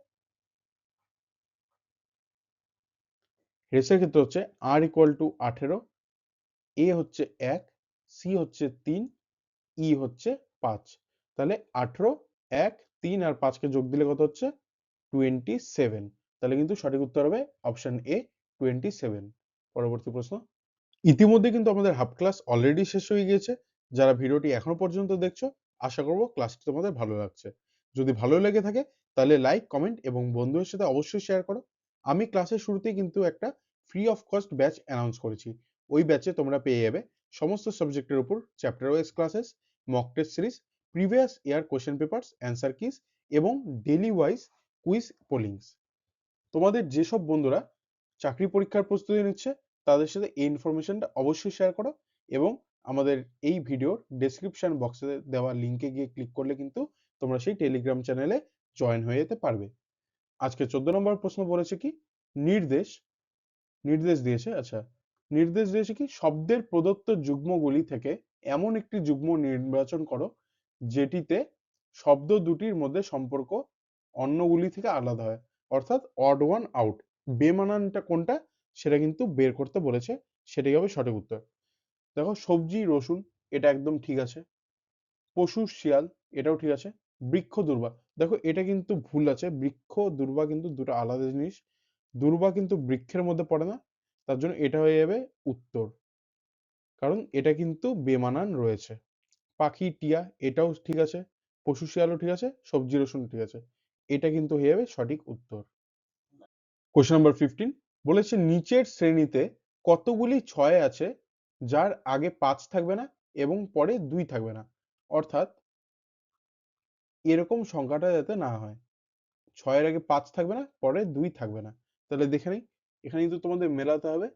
[SPEAKER 1] রেসের ক্ষেত্রে হচ্ছে আর ইকুয়াল টু 18, এ হচ্ছে 1, সি হচ্ছে 3, ই হচ্ছে 5। তাহলে 18, 1, 3 আর 5 কে যোগ দিলে কত হচ্ছে 27। তাহলে কিন্তু সঠিক উত্তর হবে অপশন এ 27। পরবর্তী প্রশ্ন। ইতিমধ্যে কিন্তু আমাদের হাফ ক্লাস অলরেডি শেষ হয়ে গিয়েছে। যারা ভিডিওটি এখনো পর্যন্ত দেখছো, আশা করব ক্লাসটি তোমাদের ভালো লাগছে। যদি ভালো লেগে থাকে তাহলে লাইক, কমেন্ট এবং বন্ধুদের সাথে অবশ্যই শেয়ার করো। আমি ক্লাসের শুরুতেই কিন্তু একটা free of cost batch announce করেছি। ওই ব্যাচে তোমরা পেয়ে যাবে সমস্ত সাবজেক্টের উপর chapter wise classes, mock test series, previous year question papers, answer kiss এবং ডেইলি ওয়াইজ কুইজ পোলিংস। তোমাদের যেসব বন্ধুরা চাকরি পরীক্ষার প্রস্তুতি নিচ্ছে, তাদের সাথে এই ইনফরমেশনটা অবশ্যই শেয়ার করো এবং আমাদের এই ভিডিওর ডেসক্রিপশন বক্সে দেওয়া লিঙ্কে গিয়ে ক্লিক করলে কিন্তু তোমরা সেই টেলিগ্রাম চ্যানেলে জয়েন হয়ে যেতে পারবে। আজকে 14 নম্বর প্রশ্ন বলেছে কি, নির্দেশ নির্দেশ দিয়েছে, আচ্ছা, নির্দেশ দিয়েছে কি, শব্দের প্রদত্ত যুগ্মগুলি থেকে এমন একটি যুগ্ম নির্বাচন করো যেটিতে শব্দ দুটির মধ্যে সম্পর্ক অন্যগুলি থেকে আলাদা হয়, অর্থাৎ অড ওয়ান আউট। বেমানানটা কোনটা সেটা কিন্তু বের করতে বলেছে, সেটাই হবে সঠিক উত্তর। দেখো, সবজি রসুন এটা একদম ঠিক আছে, পশু শিয়াল এটাও ঠিক আছে, বৃক্ষ দুর্বা, দেখো এটা কিন্তু ভুল আছে, বৃক্ষ দুর্বা কিন্তু দুটো আলাদা জিনিস। দুর্বা কিন্তু বৃক্ষের মধ্যে পড়ে না, তার জন্য এটা হয়ে যাবে উত্তর। কারণ এটা কিন্তু বেমানান রয়েছে। পাখি, টিয়া এটাও ঠিক আছে, পশু শিয়ালও ঠিক আছে, সবজি রসুন ঠিক আছে। এটা কিন্তু হয়ে যাবে সঠিক উত্তর। কোশ্চেন নাম্বার 15 বলেছে নিচের শ্রেণীতে কতগুলি ছয় আছে যার আগে 5 থাকবে না এবং পরে 2 থাকবে না, অর্থাৎ এরকম সংখ্যাটা যাতে না হয়, 6 এর আগে 5 থাকবে না, পরে 2 থাকবে না। তাহলে দেখে নিই, এখানে কিন্তু তোমাদের মেলাতে হবে।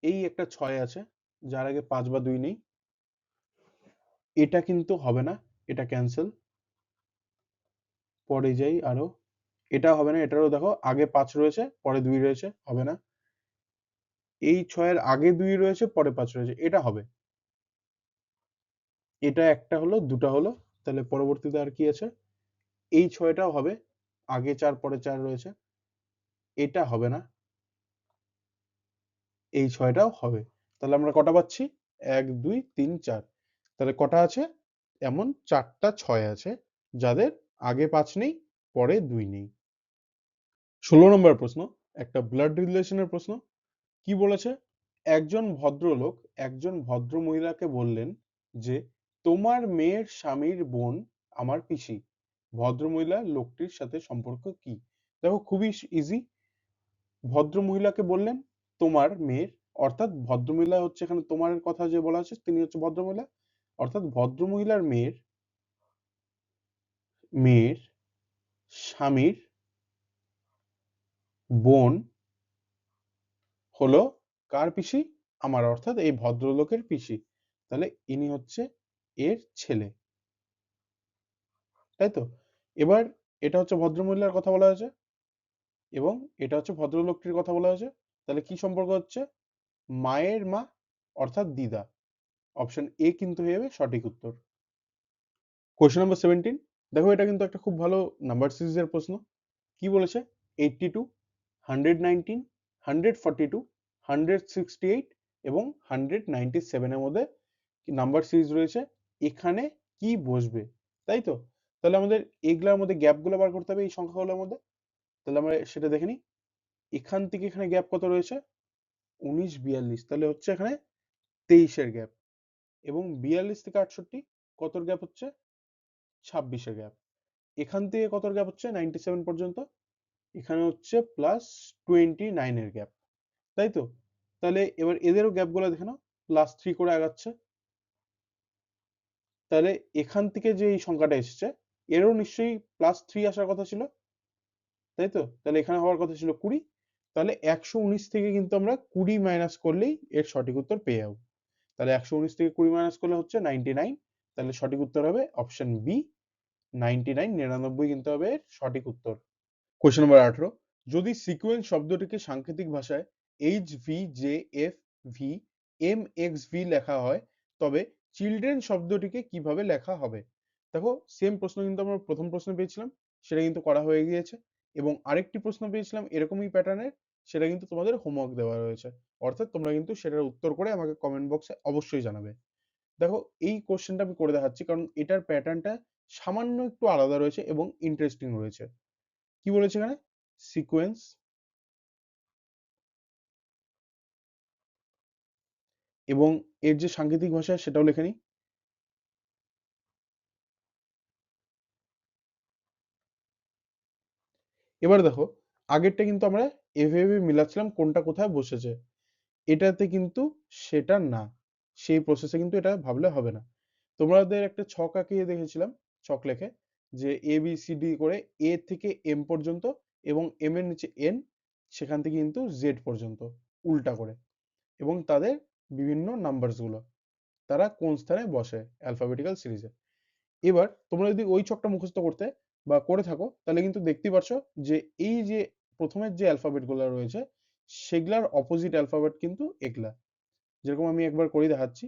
[SPEAKER 1] এই একটা 6 আছে যার আগে 5 বা 2 নেই, এটা কিন্তু হবে না, এটা ক্যান্সেল। পরে যাই আরো, এটা হবে না, এটারও দেখো আগে 5 রয়েছে পরে 2 রয়েছে, হবে না। এই 6 এর আগে 2 রয়েছে পরে 5 রয়েছে, এটা হবে। এটা একটা হলো, দুটা হলো, তাহলে পরবর্তীতে আর কি আছে? এই 6টাও হবে, আগে 4 পরে 4 রয়েছে, এটা হবে না, এই 6টাও হবে। তাহলে আমরা কটা পাচ্ছি? 1 2 3 4। তাহলে কটা আছে? এমন 4টা 6 আছে যাদের আগে 5 নেই পরে 2 নেই। 16 নম্বর প্রশ্ন, একটা ব্লাড রিলেশনের প্রশ্ন। কি বলেছে? একজন ভদ্রলোক একজন ভদ্র মহিলাকে বললেন যে তোমার মেয়ের স্বামীর বোন আমার পিসি। ভদ্র মহিলা লোকটির সাথে সম্পর্ক কি? দেখো খুবই ইজি। ভদ্র মহিলাকে বললেন তোমার মেয়ের, অর্থাৎ ভদ্র মহিলা হচ্ছে, এখানে তোমার কথা যে বলা আছে তিনি হচ্ছে ভদ্র মহিলা, অর্থাৎ ভদ্র মহিলার মেয়ের মেয়ের স্বামীর বোন হলো কার পিসি? আমার, অর্থাৎ এই ভদ্রলোকের পিসি। তাহলে ইনি হচ্ছে এর ছেলে, তাই তো? এবার এটা হচ্ছে ভদ্রমহিলার কথা বলা হয়েছে এবং এটা হচ্ছে ভদ্রলোকটির কথা বলা হয়েছে। তাহলে কি সম্পর্ক হচ্ছে? মায়ের মা, অর্থাৎ দিদা। অপশন এ কিন্তু হয়ে যাবে সঠিক উত্তর। কোশ্চেন নাম্বার 17, দেখো এটা কিন্তু একটা খুব ভালো নাম্বার সিরিজের প্রশ্ন। কি বলেছে? 82, 119, 142, 168 এবং 197 এর মধ্যে নাম্বার সিরিজ রয়েছে, এখানে কি বসবে, তাই তো? তাহলে আমাদের এগুলোর মধ্যে গ্যাপগুলো বার করতে হবে এই সংখ্যাগুলোর মধ্যে। তাহলে আমরা সেটা দেখে নিই। এখান থেকে এখানে গ্যাপ কত রয়েছে? 19 42, তাহলে হচ্ছে এখানে 23-এর গ্যাপ। এবং 42 থেকে 68 কতর গ্যাপ হচ্ছে? 26-এর গ্যাপ। এখান থেকে কতর গ্যাপ হচ্ছে? 97 পর্যন্ত, এখানে হচ্ছে +29-এর গ্যাপ, তাই তো? তাহলে এবার এদেরও গ্যাপগুলো দেখে নাও, +3 করে আগাচ্ছে। তাহলে এখান থেকে যে এই সংখ্যাটা এসেছে এরও নিশ্চয়ই +3 আসার কথা ছিল, তাই তো? তাহলে এখানে হওয়ার কথা ছিল 20। তাহলে 119 থেকে কিন্তু আমরা 20 মাইনাস করলেই এর সঠিক উত্তর পেয়ে যাবো। তাহলে 119 থেকে 20 মাইনাস করলে হচ্ছে 99। তাহলে সঠিক উত্তর হবে অপশন বি, 99, 99 কিন্তু হবে এর সঠিক উত্তর। কোশ্চেন নাম্বার 18, যদি সিকোয়েন্স শব্দটিকে সাংকেতিক ভাষায় HVJFVMXV লেখা হয় তবে চিলড্রেন শব্দটিকে কিভাবে লেখা হবে? দেখো সেম প্রশ্ন কিন্তু আমরা প্রথম প্রশ্ন পেয়েছিলাম, সেটা কিন্তু করা হয়ে গিয়েছে। এবং আরেকটি প্রশ্ন পেয়েছিলাম এরকমই প্যাটার্নের, সেটা কিন্তু তোমাদের হোমওয়ার্ক দেওয়া রয়েছে, অর্থাৎ তোমরা কিন্তু সেটার উত্তর করে আমাকে কমেন্ট বক্সে অবশ্যই জানাবে। দেখো এই কোশ্চেনটা আমি করে দেখাচ্ছি কারণ এটার প্যাটার্নটা সামান্য একটু আলাদা রয়েছে এবং ইন্টারেস্টিং রয়েছে। কি বলেছে এখানে? সিকোয়েন্স এবং এর যে সাংকেতিক ভাষা সেটাও লিখে নিই। এবার দেখো আগেরটা কিন্তু আমরা এভাবে মিলাচ্ছিলাম কোনটা কোথায় বসেছে, এটাতে কিন্তু সেটা না, সেই প্রসেসে কিন্তু এটা ভাবলে হবে না। তোমাদের একটা ছক আঁকিয়ে দেখেছিলাম, ছক লেখে যে এ বি সি ডি করে এ থেকে এম পর্যন্ত এবং এম এর নিচে এন, সেখান থেকে কিন্তু জেড পর্যন্ত উল্টা করে, এবং তাদের বিভিন্ন নাম্বারস গুলো তারা কোন স্থানে বসে অ্যালফাবেটিক্যাল সিরিজে। এবার তোমরা যদি ওই ছকটা মুখস্থ করতে বা করে থাকো তাহলে কিন্তু দেখতেই পারছো যে এই যে প্রথমের যে অ্যালফাবেট গুলো রয়েছে সেগুলার অপোজিট অ্যালফাবেট কিন্তু এগুলা, যেরকম আমি একবার করে দেখাচ্ছি।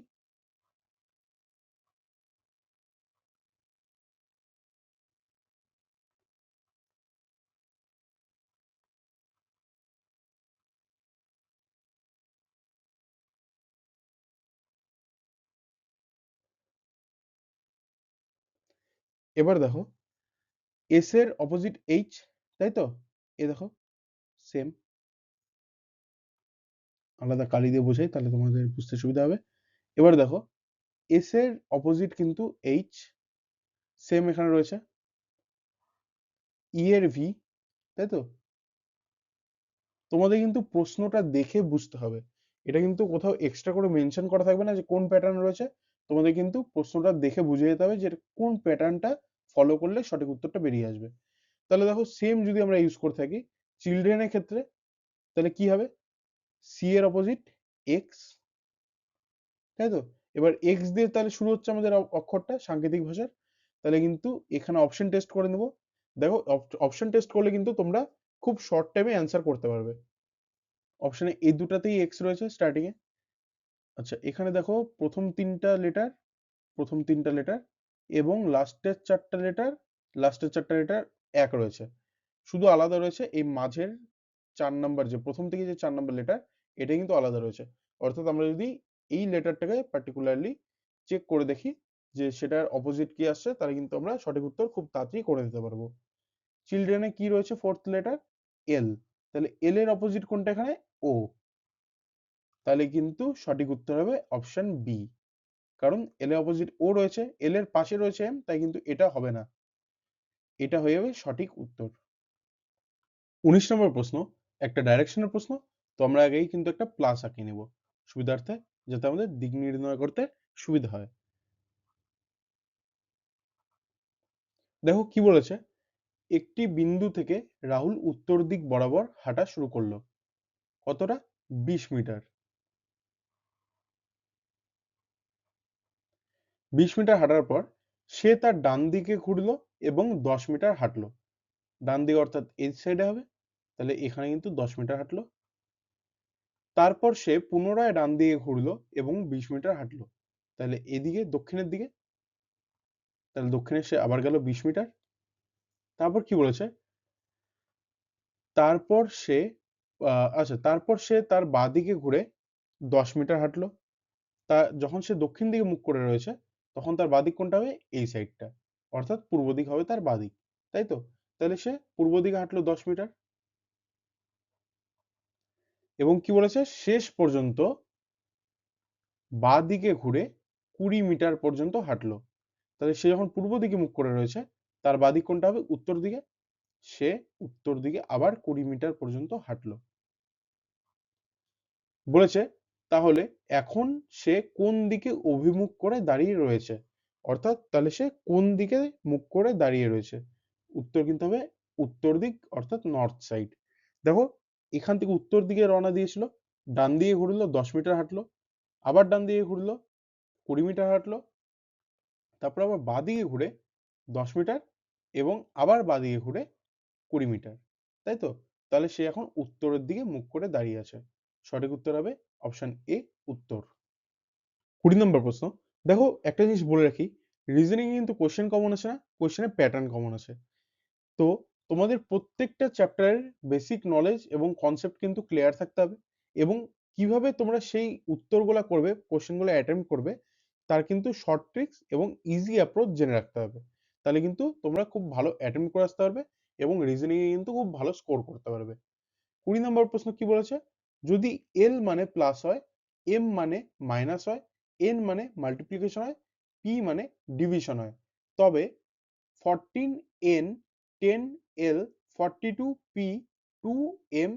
[SPEAKER 1] এবার দেখো এস এর অপোজিট এইচ, তাই তো? এ দেখো সেম, আলাদা কালি দিয়ে বোঝাই, তাহলে তোমাদের বুঝতে সুবিধা হবে। এবার দেখো, এস এর অপোজিট কিন্তু এইচ, সেম এখানে রয়েছে। ই এর ভি, তাই তো? তোমাদের কিন্তু প্রশ্নটা দেখে বুঝতে হবে, এটা কিন্তু কোথাও এক্সট্রা করে মেনশন করা থাকবে না যে কোন প্যাটার্ন রয়েছে। তোমাদের কিন্তু প্রশ্নটা দেখে বুঝে যেতে হবে যে কোন প্যাটার্নটা ফলো করলে সঠিক উত্তরটা বেরিয়ে আসবে। তাহলে দেখো, সেম যদি আমরা ইউজ করে থাকি চিলড্রেনের ক্ষেত্রে, তাহলে কি হবে? সি এর অপোজিট এক্স, তাই তো? এবার এক্স দিয়ে তাহলে শুরু হচ্ছে আমাদের অক্ষরটা সাংকেতিক ভাষার, তাহলে কিন্তু এখানে অপশন টেস্ট করে নেব। দেখো, অপশন টেস্ট করলে কিন্তু তোমরা খুব শর্ট টাইমে অ্যান্সার করতে পারবে। অপশনে এই দুটাতেই এক্স রয়েছে স্টার্টিং এ। আচ্ছা, এখানে দেখো প্রথম তিনটা লেটার এবং লাস্টের চারটা লেটার এক রয়েছে। শুধু আলাদা রয়েছে এই মাঝের 4 নাম্বার, যে প্রথম থেকে যে 4 নাম্বার লেটার, এটা কিন্তু আলাদা রয়েছে। অর্থাৎ আমরা যদি এই লেটারটাকে পার্টিকুলারলি চেক করে দেখি যে সেটার অপোজিট কি আসছে, তাহলে কিন্তু আমরা সঠিক উত্তর খুব তাড়াতাড়ি করে দিতে পারবো। চিলড্রেনে কি রয়েছে? ফোর্থ লেটার এল, তাহলে এল এর অপোজিট কোনটা এখানে? ও, তাহলে কিন্তু সঠিক উত্তর হবে অপশন বি। কারণ এল এর অপোজিট ও রয়েছে, এল এর পাশে রয়েছে এম, তাই কিন্তু এটা হবে না, এটা হয়ে যাবে সঠিক উত্তর। 19 নম্বর প্রশ্ন, একটা ডাইরেকশনের প্রশ্ন। তো আমরা আগেই কিন্তু একটা প্লাস আঁকিয়ে নেব সুবিধার্থে, যাতে আমাদের দিক নির্ণয় করতে সুবিধা হয়। দেখো কি বলেছে, একটি বিন্দু থেকে রাহুল উত্তর দিক বরাবর হাঁটা শুরু করলো। কতটা? 20 মিটার। 20 মিটার হাঁটার পর সে তার ডান দিকে ঘুরলো এবং 10 মিটার হাঁটলো। ডান দিকে অর্থাৎ এই সাইডে হবে, তাহলে এখানে কিন্তু 10 মিটার হাঁটলো। তারপর সে পুনরায় ডান দিকে ঘুরলো এবং 20 মিটার হাঁটলো, তাহলে এদিকে দক্ষিণের দিকে, তাহলে দক্ষিণে সে আবার গেল 20 মিটার। তারপর কি বলেছে? তারপর সে আচ্ছা, তারপর সে তার বাঁ দিকে ঘুরে 10 মিটার হাঁটলো। তা যখন সে দক্ষিণ দিকে মুখ করে রয়েছে, তখন তার বাঁ দিক কোনটা হবে? এই সাইডটা, অর্থাৎ পূর্ব দিক হবে তার বাঁ দিক, তাই তো? তাহলে সে পূর্ব দিকে হাঁটলো 10 মিটার। এবং কি বলেছে? শেষ পর্যন্ত বাঁ দিকে ঘুরে 20 মিটার পর্যন্ত হাঁটলো। তাহলে সে যখন পূর্ব দিকে মুখ করে রয়েছে, তার বাঁ দিক কোনটা হবে? উত্তর দিকে। সে উত্তর দিকে আবার 20 মিটার পর্যন্ত হাঁটলো। বলেছে তাহলে এখন সে কোন দিকে অভিমুখ করে দাঁড়িয়ে রয়েছে, অর্থাৎ তাহলে সে কোন দিকে মুখ করে দাঁড়িয়ে রয়েছে? উত্তর কিন্তু হবে উত্তর দিক, অর্থাৎ নর্থ সাইড। দেখো, এখান থেকে উত্তর দিকে রওনা দিয়েছিল, ডান দিকে ঘুরলো 10 মিটার হাঁটলো, আবার ডান দিকে ঘুরলো 20 মিটার হাঁটলো, তারপর আবার বাঁ দিকে ঘুরে 10 মিটার এবং আবার বাঁ দিকে ঘুরে 20 মিটার, তাই তো? তাহলে সে এখন উত্তরের দিকে মুখ করে দাঁড়িয়ে আছে। সঠিক উত্তর হবে অপশন এ, উত্তর। 20 নম্বর প্রশ্ন। দেখো, একটা জিনিস বলে রাখি, রিজনিং কিন্তু কোশ্চেন কমন আছে না, কোশ্চেনে প্যাটার্ন কমন আছে। তো তোমাদের প্রত্যেকটা চ্যাপ্টারের বেসিক নলেজ এবং কনসেপ্ট কিন্তু ক্লিয়ার থাকতে হবে, এবং কিভাবে তোমরা সেই উত্তরগুলা করবে, কোশ্চেনগুলো অ্যাটেম্প্ট করবে, তার কিন্তু শর্ট ট্রিক্স এবং ইজি অ্যাপ্রোচ জেনে রাখতে হবে। তাহলে কিন্তু তোমরা খুব ভালো অ্যাটেম্প্ট করে আসতে পারবে এবং রিজনিং এ কিন্তু খুব ভালো স্কোর করতে পারবে। 20 নম্বর প্রশ্ন কি বলেছে? যদি এল মানে প্লাস হয়, এম মানে মাইনাস হয়, এন মানে মাল্টিপ্লিকেশন হয়, পি মানে ডিভিশন হয়, তবে 14n 10l 42p 2m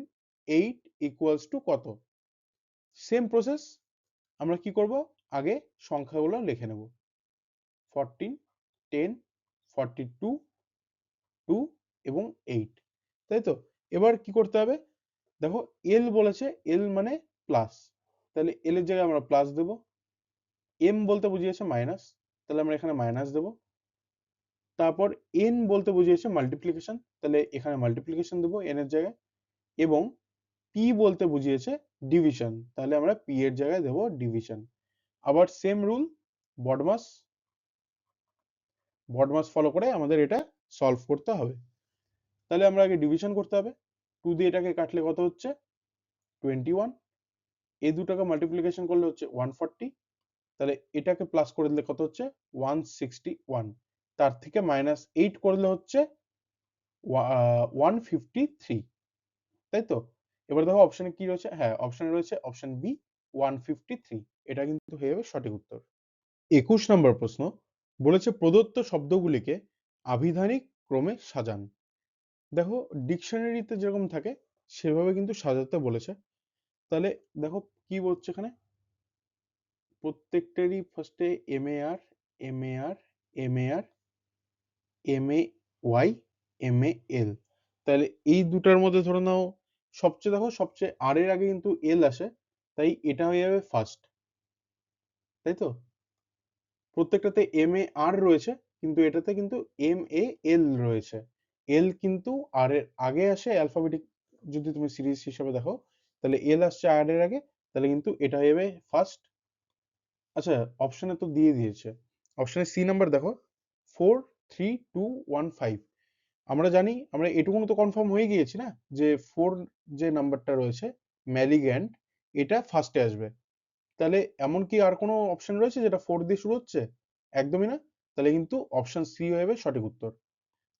[SPEAKER 1] 8 equals to কত? সেম প্রসেস, আমরা কি করব? আগে সংখ্যাগুলো লিখে নেব, 14, 10, 42, 2 এবং 8, তাই তো? এবার কি করতে হবে? দেখো, এল বলেছে, এল মানে প্লাস, তাহলে এল এর জায়গায় আমরা প্লাস দেব। এম বলতে বুঝিয়েছে মাইনাস, তাহলে আমরা এখানে মাইনাস দেব। তারপর এন বলতে বুঝিয়েছে মাল্টিপ্লিকেশন, তাহলে এখানে মাল্টিপ্লিকেশন দেবো এন এর জায়গায়। এবং পি বলতে বুঝিয়েছে ডিভিশন, তাহলে আমরা পি এর জায়গায় দেবো ডিভিশন। আবার same rule, BODMAS BODMAS follow করে আমাদের এটা সলভ করতে হবে। তাহলে আমরা আগে ডিভিশন করতে হবে। 2 দিয়ে এটাকে কাটলে কত হচ্ছে? 21। এই দুটাকে মাল্টিপ্লিকেশন করলে হচ্ছে 140, তাহলে এটাকে প্লাস করে দিলে কত হচ্ছে? 161। তার থেকে -8 করলে হচ্ছে 153, তাই তো? এবার দেখো অপশনে কি রয়েছে, হ্যাঁ অপশনে রয়েছে অপশন বি 153, এটা কিন্তু হয়ে যাবে সঠিক উত্তর। 21 নম্বর প্রশ্ন বলেছে প্রদত্ত শব্দগুলিকে আভিধানিক ক্রমে সাজান। দেখো ডিকশনারিতে যেরকম থাকে সেভাবে কিন্তু সাজাতে বলেছে। তাহলে দেখো কি বলছে এখানে, প্রত্যেকটারই ফার্স্টে M A R, M A R, M A R, M A Y, M A এল। তাহলে এই দুটার মধ্যে ধরে নাও সবচেয়ে, দেখো সবচেয়ে আর এর আগে কিন্তু এল আসে, তাই এটা হয়ে যাবে ফার্স্ট, তাই তো? প্রত্যেকটাতে এম এ আর রয়েছে, কিন্তু এটাতে কিন্তু এম এ এল রয়েছে। এল কিন্তু আর এর আগে আসে অ্যালফাবেটিক, যদি তুমি সিরিজ হিসাবে দেখো তাহলে এল আসছে আর এর আগে, তাহলে কিন্তু এটা হয়ে যাবে ফার্স্ট। আচ্ছা, অপশনে তো দিয়ে দিয়েছে, অপশনে সি নাম্বার দেখো 43215। আমরা জানি, আমরা এটুকুন তো কনফার্ম হয়ে গিয়েছি না যে ফোর যে নাম্বারটা রয়েছে ম্যালিগ্যান্ড, এটা ফার্স্টে আসবে। তাহলে এমন কি আর কোনো অপশন রয়েছে যেটা ফোর দিয়ে শুরু হচ্ছে? একদমই না। তাহলে কিন্তু অপশন সি হয়ে যাবে সঠিক উত্তর।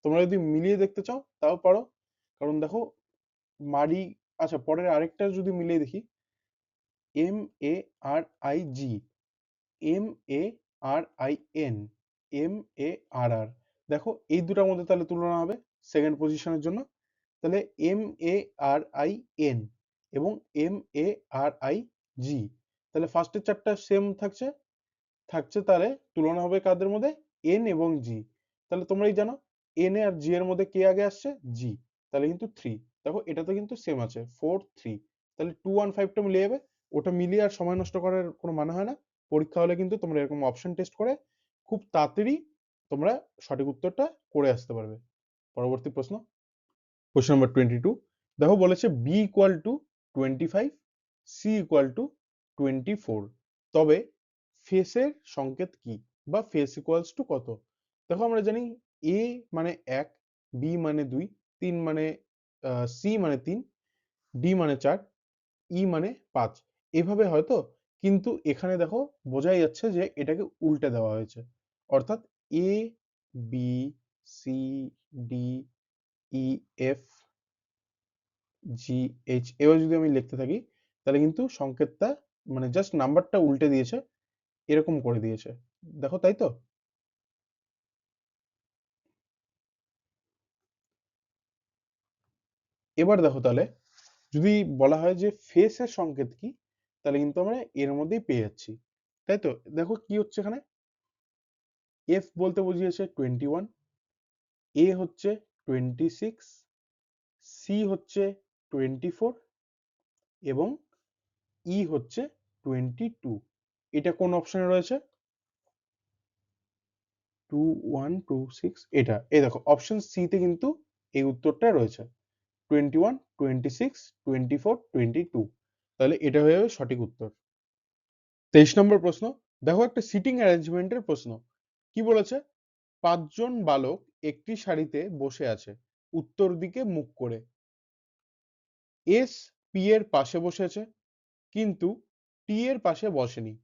[SPEAKER 1] তোমরা যদি মিলিয়ে দেখতে চাও তাও পারো, কারণ দেখো মারি, আচ্ছা পরের আরেকটা যদি মিলিয়ে দেখি, M A R I G, M A R I N, M A R R, দেখো এই দুটার মধ্যে তাহলে তুলনা হবে সেকেন্ড পজিশনের জন্য। তাহলে M A R I N এবং M A R I G, তাহলে ফার্স্টের চারটা সেম থাকছে, থাকছে তাহলে তুলনা হবে কাদের মধ্যে, এন এবং জি। তাহলে তোমরাই জানো এন আর জি এর মধ্যে কে আগে আসছে, জি, তাহলে কিন্তু থ্রি। দেখো এটাতে কিন্তু সেম আছে 4 3, তাহলে 2 1 5টা মিলিয়ে যাবে। ওটা মিলিয়ে আর সময় নষ্ট করার কোনো মানে হয় না। পরীক্ষা হলে কিন্তু তোমরা এরকম অপশন টেস্ট করে খুব তাড়াতাড়ি তোমরা সঠিক উত্তরটা করে আসতে পারবে। পরবর্তী প্রশ্ন, কোশ্চেন নাম্বার 22। দেখো বলেছে B equal to 25, C equal to 24, তবে ফেসের সংকেত কি, বা ফেস ইকুয়ালস টু কত? দেখো আমরা জানি এ মানে 1, বি মানে 2, 3 মানে সি মানে 3, ডি মানে 4, ই মানে 5, এভাবে হয়তো। কিন্তু এখানে দেখো বোঝাই যাচ্ছে যে এটাকে উল্টে দেওয়া হয়েছে, অর্থাৎ A B C D E F G H, এবার যদি আমি লিখতে থাকি তাহলে কিন্তু সংকেতটা মানে জাস্ট নাম্বারটা উল্টে দিয়েছে, এরকম করে দিয়েছে। দেখো তাই তো? এবার দেখো তাহলে যদি বলা হয় যে ফেসের সংকেত কি, তাহলে কিন্তু আমরা এর মধ্যেই পেয়ে যাচ্ছি, তাই তো? দেখো কি হচ্ছে এখানে, এফ বলতে বুঝিয়েছে 21, এ হচ্ছে 26, সি হচ্ছে 24 এবং ই হচ্ছে 22। এটা কোন অপশনে রয়েছে? 2126, এটা এই দেখো অপশন সি তে কিন্তু এই উত্তরটা রয়েছে 21, 26, 24, 22। তাহলে এটা হয়ে যাবে সঠিক উত্তর। 23 নম্বর প্রশ্ন, দেখো একটা সিটিং অ্যারেঞ্জমেন্টের প্রশ্ন। কি বলেছে, 5জন বালক একটি সারিতে বসে আছে উত্তর দিকে মুখ করে। এস পি এর পাশে বসেছে কিন্তু টি এর পাশে বসেনি।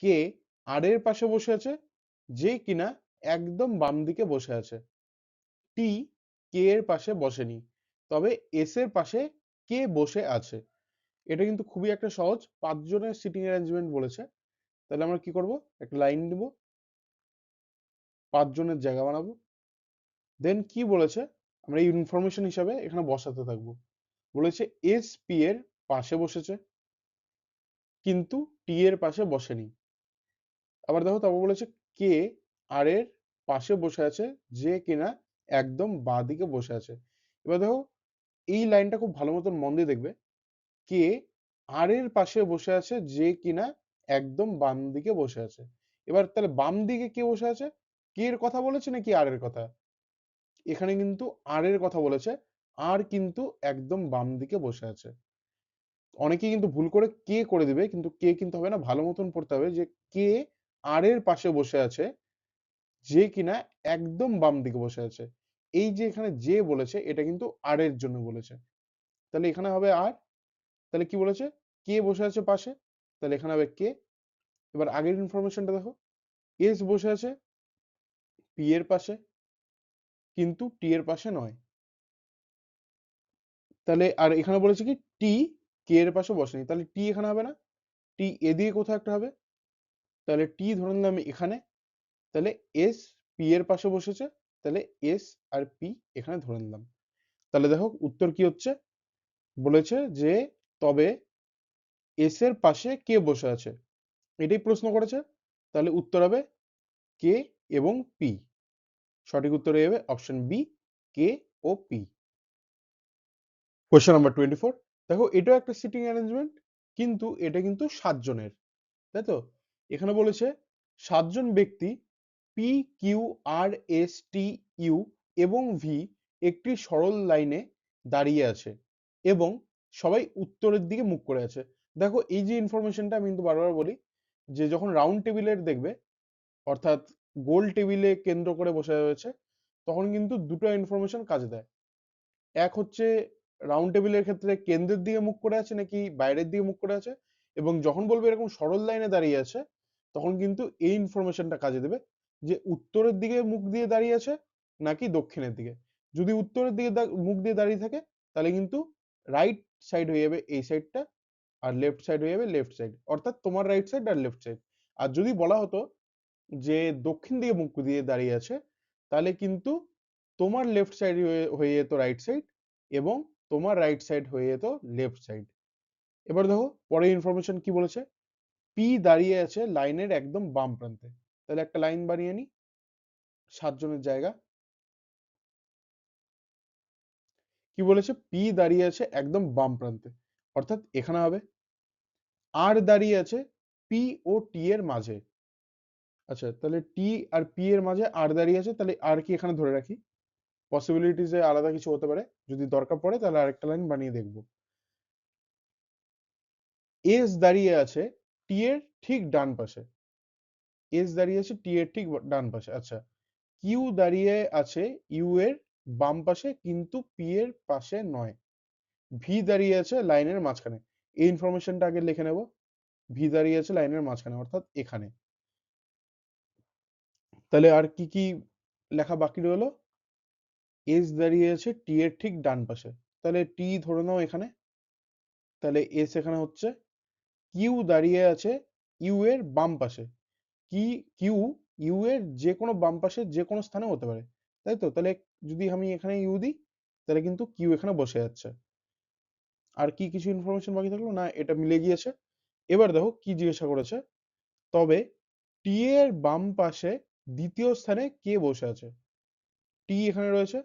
[SPEAKER 1] কে আর এর পাশে বসে আছে, যে কিনা একদম বাম দিকে বসে আছে। টি কে এর পাশে বসেনি, তবে এস এর পাশে কে বসে আছে। এটা কিন্তু খুবই একটা সহজ, 5জনের সিটিং অ্যারেঞ্জমেন্ট বলেছে। তাহলে আমরা কি করব, একটা লাইন নিব, 5জনের জায়গা বানাবো, দেন কি বলেছে আমরা এই ইনফরমেশন হিসাবে এখানে বসাতে থাকবো। বলেছে এস পি এর পাশে বসেছে কিন্তু টি এর পাশে বসেনি। আবার দেখো তারপর বলেছে কে আর এর পাশে বসে আছে, যে কিনা একদম বাঁ দিকে বসে আছে। এবার দেখো এই লাইনটা খুব ভালো মতন মন দিয়ে দেখবে, কে আর এর পাশে বসে আছে, যে কিনা একদম বাম দিকে বসে আছে। এবার তাহলে বাম দিকে কে বসে আছে, কে এর কথা বলেছে নাকি আর এর কথা? এখানে কিন্তু আর এর কথা বলেছে, আর কিন্তু একদম বাম দিকে বসে আছে। অনেকেই কিন্তু ভুল করে কে করে দিবে, কিন্তু কে কিন্তু হবে না, ভালো মতন পড়তে হবে যে কে আর এর পাশে বসে আছে, যে কিনা একদম বাম দিকে বসে আছে। এই যে এখানে যে বলেছে এটা কিন্তু আর এর জন্য বলেছে, তাহলে এখানে হবে আর। তাহলে কি বলেছে, কে বসে আছে পাশে, তাহলে এখানে হবে কে। এবার আগের ইনফরমেশনটা দেখো, এস বসে আছে পি এর পাশে কিন্তু টি এর পাশে নয়। তাহলে আর এখানে বলেছে কি টি কে এর পাশে বসেনি, তাহলে টি এখানে হবে না, টি এদিকে কোথাও একটা হবে, তাহলে টি ধরে নিলাম এখানে, তাহলে এস পি এর পাশে বসেছে, তাহলে এস আর পি এখানে ধরে নিলাম। তাহলে দেখো উত্তর কি হচ্ছে, বলেছে যে তবে এস এর পাশে কে বসে আছে, এটাই প্রশ্ন করেছে, তাহলে উত্তর হবে কে এবং পি। সঠিক উত্তর হবে অপশন বি, কে ও পি। কোয়েশ্চেন নাম্বার 24, দেখো এটাও একটা সিটিং অ্যারেঞ্জমেন্ট, কিন্তু এটা কিন্তু 7 জনের, তাই তো। এখানে বলেছে 7 জন ব্যক্তি P Q R S T U এবং ভি একটি সরল লাইনে দাঁড়িয়ে আছে এবং সবাই উত্তরের দিকে মুখ করে আছে। দেখো এই যে ইনফরমেশনটা আমি কিন্তু বারবার বলি, যে যখন রাউন্ড টেবিলের দেখবে, অর্থাৎ গোল টেবিলে কেন্দ্র করে বসে রয়েছে, তখন কিন্তু দুটো ইনফরমেশন কাজে দেয়। এক হচ্ছে রাউন্ড টেবিলের ক্ষেত্রে কেন্দ্রের দিকে মুখ করে আছে নাকি বাইরের দিকে মুখ করে আছে, এবং যখন বলবে এরকম সরল লাইনে দাঁড়িয়ে আছে, তখন কিন্তু এই ইনফরমেশনটা কাজে দেবে যে উত্তরের দিকে মুখ দিয়ে দাঁড়িয়ে আছে নাকি দক্ষিণের দিকে। যদি উত্তরের দিকে মুখ দিয়ে দাঁড়িয়ে থাকে, তাহলে কিন্তু রাইট সাইড হয়ে যাবে এই সাইডটা, আর লেফট সাইড হয়ে যাবে লেফট সাইড, অর্থাৎ তোমার রাইট সাইড আর লেফট সাইড। আর যদি বলা হতো যে দক্ষিণ দিকে মুখ দিয়ে দাঁড়িয়ে আছে, তাহলে কিন্তু তোমার লেফট সাইড হয়ে যেত রাইট সাইড, এবং তোমার রাইট সাইড হয়ে যেত লেফট সাইড। এবার দেখো পরের ইনফরমেশন কি বলেছে, পি দাঁড়িয়ে আছে লাইনের একদম বাম প্রান্তে, তাহলে একটা লাইন বানিয়ে নি 7 জনের জায়গা। কি বলেছে, পি দাঁড়িয়ে আছে একদম বাম প্রান্তে, অর্থাৎ এখানে হবে। আর দাঁড়িয়ে আছে পি ও টি এর মাঝে, আচ্ছা তাহলে টি আর পি এর মাঝে আর দাঁড়িয়ে আছে, তাহলে আর কি এখানে ধরে রাখি, পসিবিলিটিসে আলাদা কিছু হতে পারে, যদি দরকার পড়ে তাহলে আরেকটা লাইন বানিয়ে দেখবো। এস দাঁড়িয়ে আছে টি এর ঠিক ডান পাশে, এস দাঁড়িয়ে আছে টি এর ঠিক ডান পাশে, আচ্ছা। কিউ দাঁড়িয়ে আছে ইউ এর বাম পাশে কিন্তু পি এর পাশে নয়। ভি দাঁড়িয়ে আছে লাইনের মাঝখানে, এই ইনফরমেশনটা আগে লিখে নেব। ভি দাঁড়িয়ে আছে লাইনের মাঝখানে, অর্থাৎ এখানে। তাহলে আর কি কি লেখা বাকি রইলো, এস দাঁড়িয়ে আছে টি এর ঠিক ডান পাশে, তাহলে টি ধরে নাও এখানে, তাহলে এস এখানে হচ্ছে। কিউ দাঁড়িয়ে আছে ইউ এর বাম পাশে, কি কিউ ইউ এর যে কোনো বাম পাশে যে কোনো স্থানে হতে পারে, তাই তো। তাহলে যদি আমি এখানে ইউ দিই, তাহলে কিন্তু কিউ এখানে বসে যাচ্ছে। আর কি কিছু ইনফরমেশন বাকি থাকলো না, এটা মিলে গিয়েছে। এবার দেখো কি জিজ্ঞাসা করেছে, তবে টি এর বাম পাশে দ্বিতীয় স্থানে কে বসে আছে। টি এখানে রয়েছে,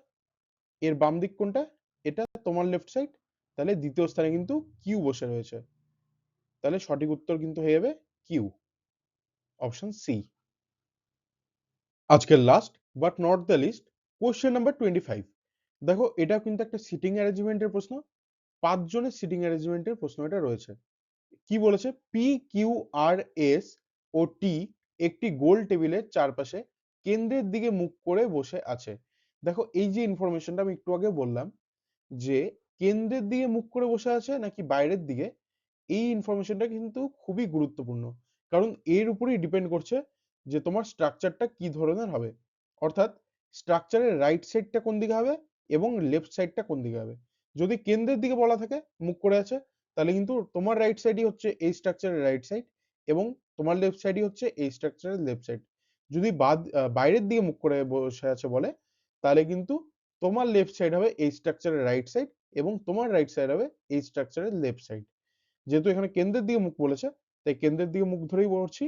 [SPEAKER 1] এর বাম দিক কোনটা, এটা তোমার লেফট সাইড, তাহলে দ্বিতীয় স্থানে কিন্তু কিউ বসে রয়েছে, তাহলে সঠিক উত্তর কিন্তু হয়ে যাবে কিউ, অপশন সি। আজকের last but not the least, question number 25, দেখো এটা কিন্তু একটা সিটিং অ্যারেঞ্জমেন্টের প্রশ্ন, 5 জনের সিটিং অ্যারেঞ্জমেন্টের প্রশ্ন এটা রয়েছে। কি বলেছে, পি কিউ আর এস ও টি একটি গোল টেবিলের চারপাশে কেন্দ্রের দিকে মুখ করে বসে আছে। দেখো এই যে ইনফরমেশনটা আমি একটু আগে বললাম, যে কেন্দ্রের দিকে মুখ করে বসে আছে নাকি বাইরের দিকে, এই ইনফরমেশনটা কিন্তু খুবই গুরুত্বপূর্ণ, কারণ এর উপরেই ডিপেন্ড করছে যে তোমার স্ট্রাকচারটা কি ধরনের হবে, অর্থাৎ স্ট্রাকচারের রাইট সাইডটা কোন দিকে হবে এবং লেফট সাইডটা কোন দিকে হবে। যদি কেন্দ্রের দিকে বলা থাকে মুখ করে আছে, তাহলে কিন্তু তোমার রাইট সাইডই হচ্ছে এই স্ট্রাকচারের রাইট সাইড, এবং তোমার লেফট সাইডই হচ্ছে এই স্ট্রাকচারের লেফট সাইড। যদি বাইরের দিকে মুখ করে বসে আছে বলে, তাহলে কিন্তু তোমার লেফট সাইড হবে এই স্ট্রাকচারের রাইট সাইড, এবং তোমার রাইট সাইড হবে এই স্ট্রাকচারের লেফট সাইড। যেহেতু এখানে কেন্দ্রের দিকে মুখ বলেছে, তাই কেন্দ্রের দিকে মুখ ধরেই বলছি।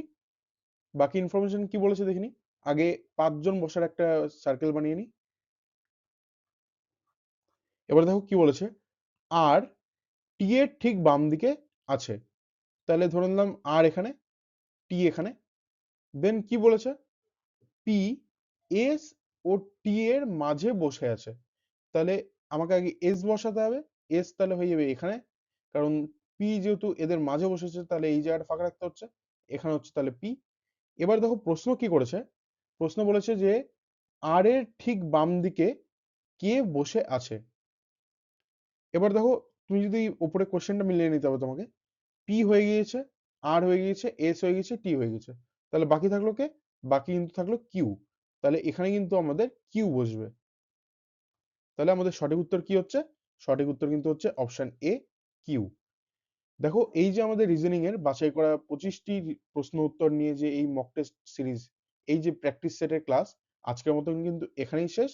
[SPEAKER 1] বাকি ইনফরমেশন কি বলেছে দেখিনি, আগে 5 জন বসার একটা সার্কেল বানিয়ে নি। এবার দেখো কি বলেছে, আর টি এর ঠিক বাম দিকে আছে, তাহলে ধরে নিলাম আর এখানে, টি এখানে। দেন কি বলেছে, পি এস ও টি এর মাঝে বসে আছে, তাহলে আমাকে আগে এস বসাতে হবে, এস তাহলে হয়ে যাবে এখানে, কারণ পি যেহেতু এদের মাঝে বসেছে, তাহলে এই জায়গাটা ফাঁকা রাখতে হচ্ছে, এখানে হচ্ছে তাহলে পি। এবার দেখো প্রশ্ন কি করেছে, প্রশ্ন বলেছে যে আর এর ঠিক বাম দিকে কে বসে আছে। এবার দেখো তুমি যদি উপরে কোশ্চেনটা মিলিয়ে নিতে হবে তোমাকে, পি হয়ে গিয়েছে, আর হয়ে গিয়েছে, এস হয়ে গেছে, টি হয়ে গেছে, তাহলে বাকি থাকলো কে, বাকি কিন্তু থাকলো কিউ, তাহলে এখানে কিন্তু আমাদের কিউ বসবে। তাহলে আমাদের সঠিক উত্তর কি হচ্ছে, সঠিক উত্তর কিন্তু হচ্ছে অপশন এ, কিউ। দেখো এই যে আমাদের রিজনিং এর বাছাই করা 25টি প্রশ্ন উত্তর নিয়ে যে এই মক টেস্ট সিরিজ, এই যে প্র্যাকটিস সেটের ক্লাস, আজকের মতন কিন্তু এখানেই শেষ।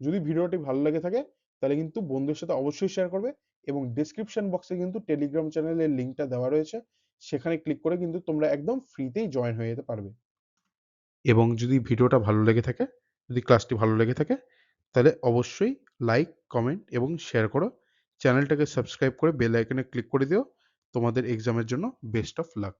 [SPEAKER 1] যদি ভিডিওটি ভালো লেগে থাকে তাহলে কিন্তু বন্ধুদের সাথে অবশ্যই শেয়ার করবে, এবং ডেসক্রিপশন বক্সে কিন্তু টেলিগ্রাম চ্যানেলের লিঙ্কটা দেওয়া রয়েছে, সেখানে ক্লিক করে কিন্তু তোমরা একদম ফ্রিতেই জয়েন হয়ে যেতে পারবে। এবং যদি ভিডিওটা ভালো লেগে থাকে, যদি ক্লাসটি ভালো লেগে থাকে, তাহলে অবশ্যই লাইক, কমেন্ট এবং শেয়ার করো। চ্যানেলটাকে সাবস্ক্রাইব করে বেল আইকনে ক্লিক করে দিও। তোমাদের এক্সামের জন্য বেস্ট অফ লাক।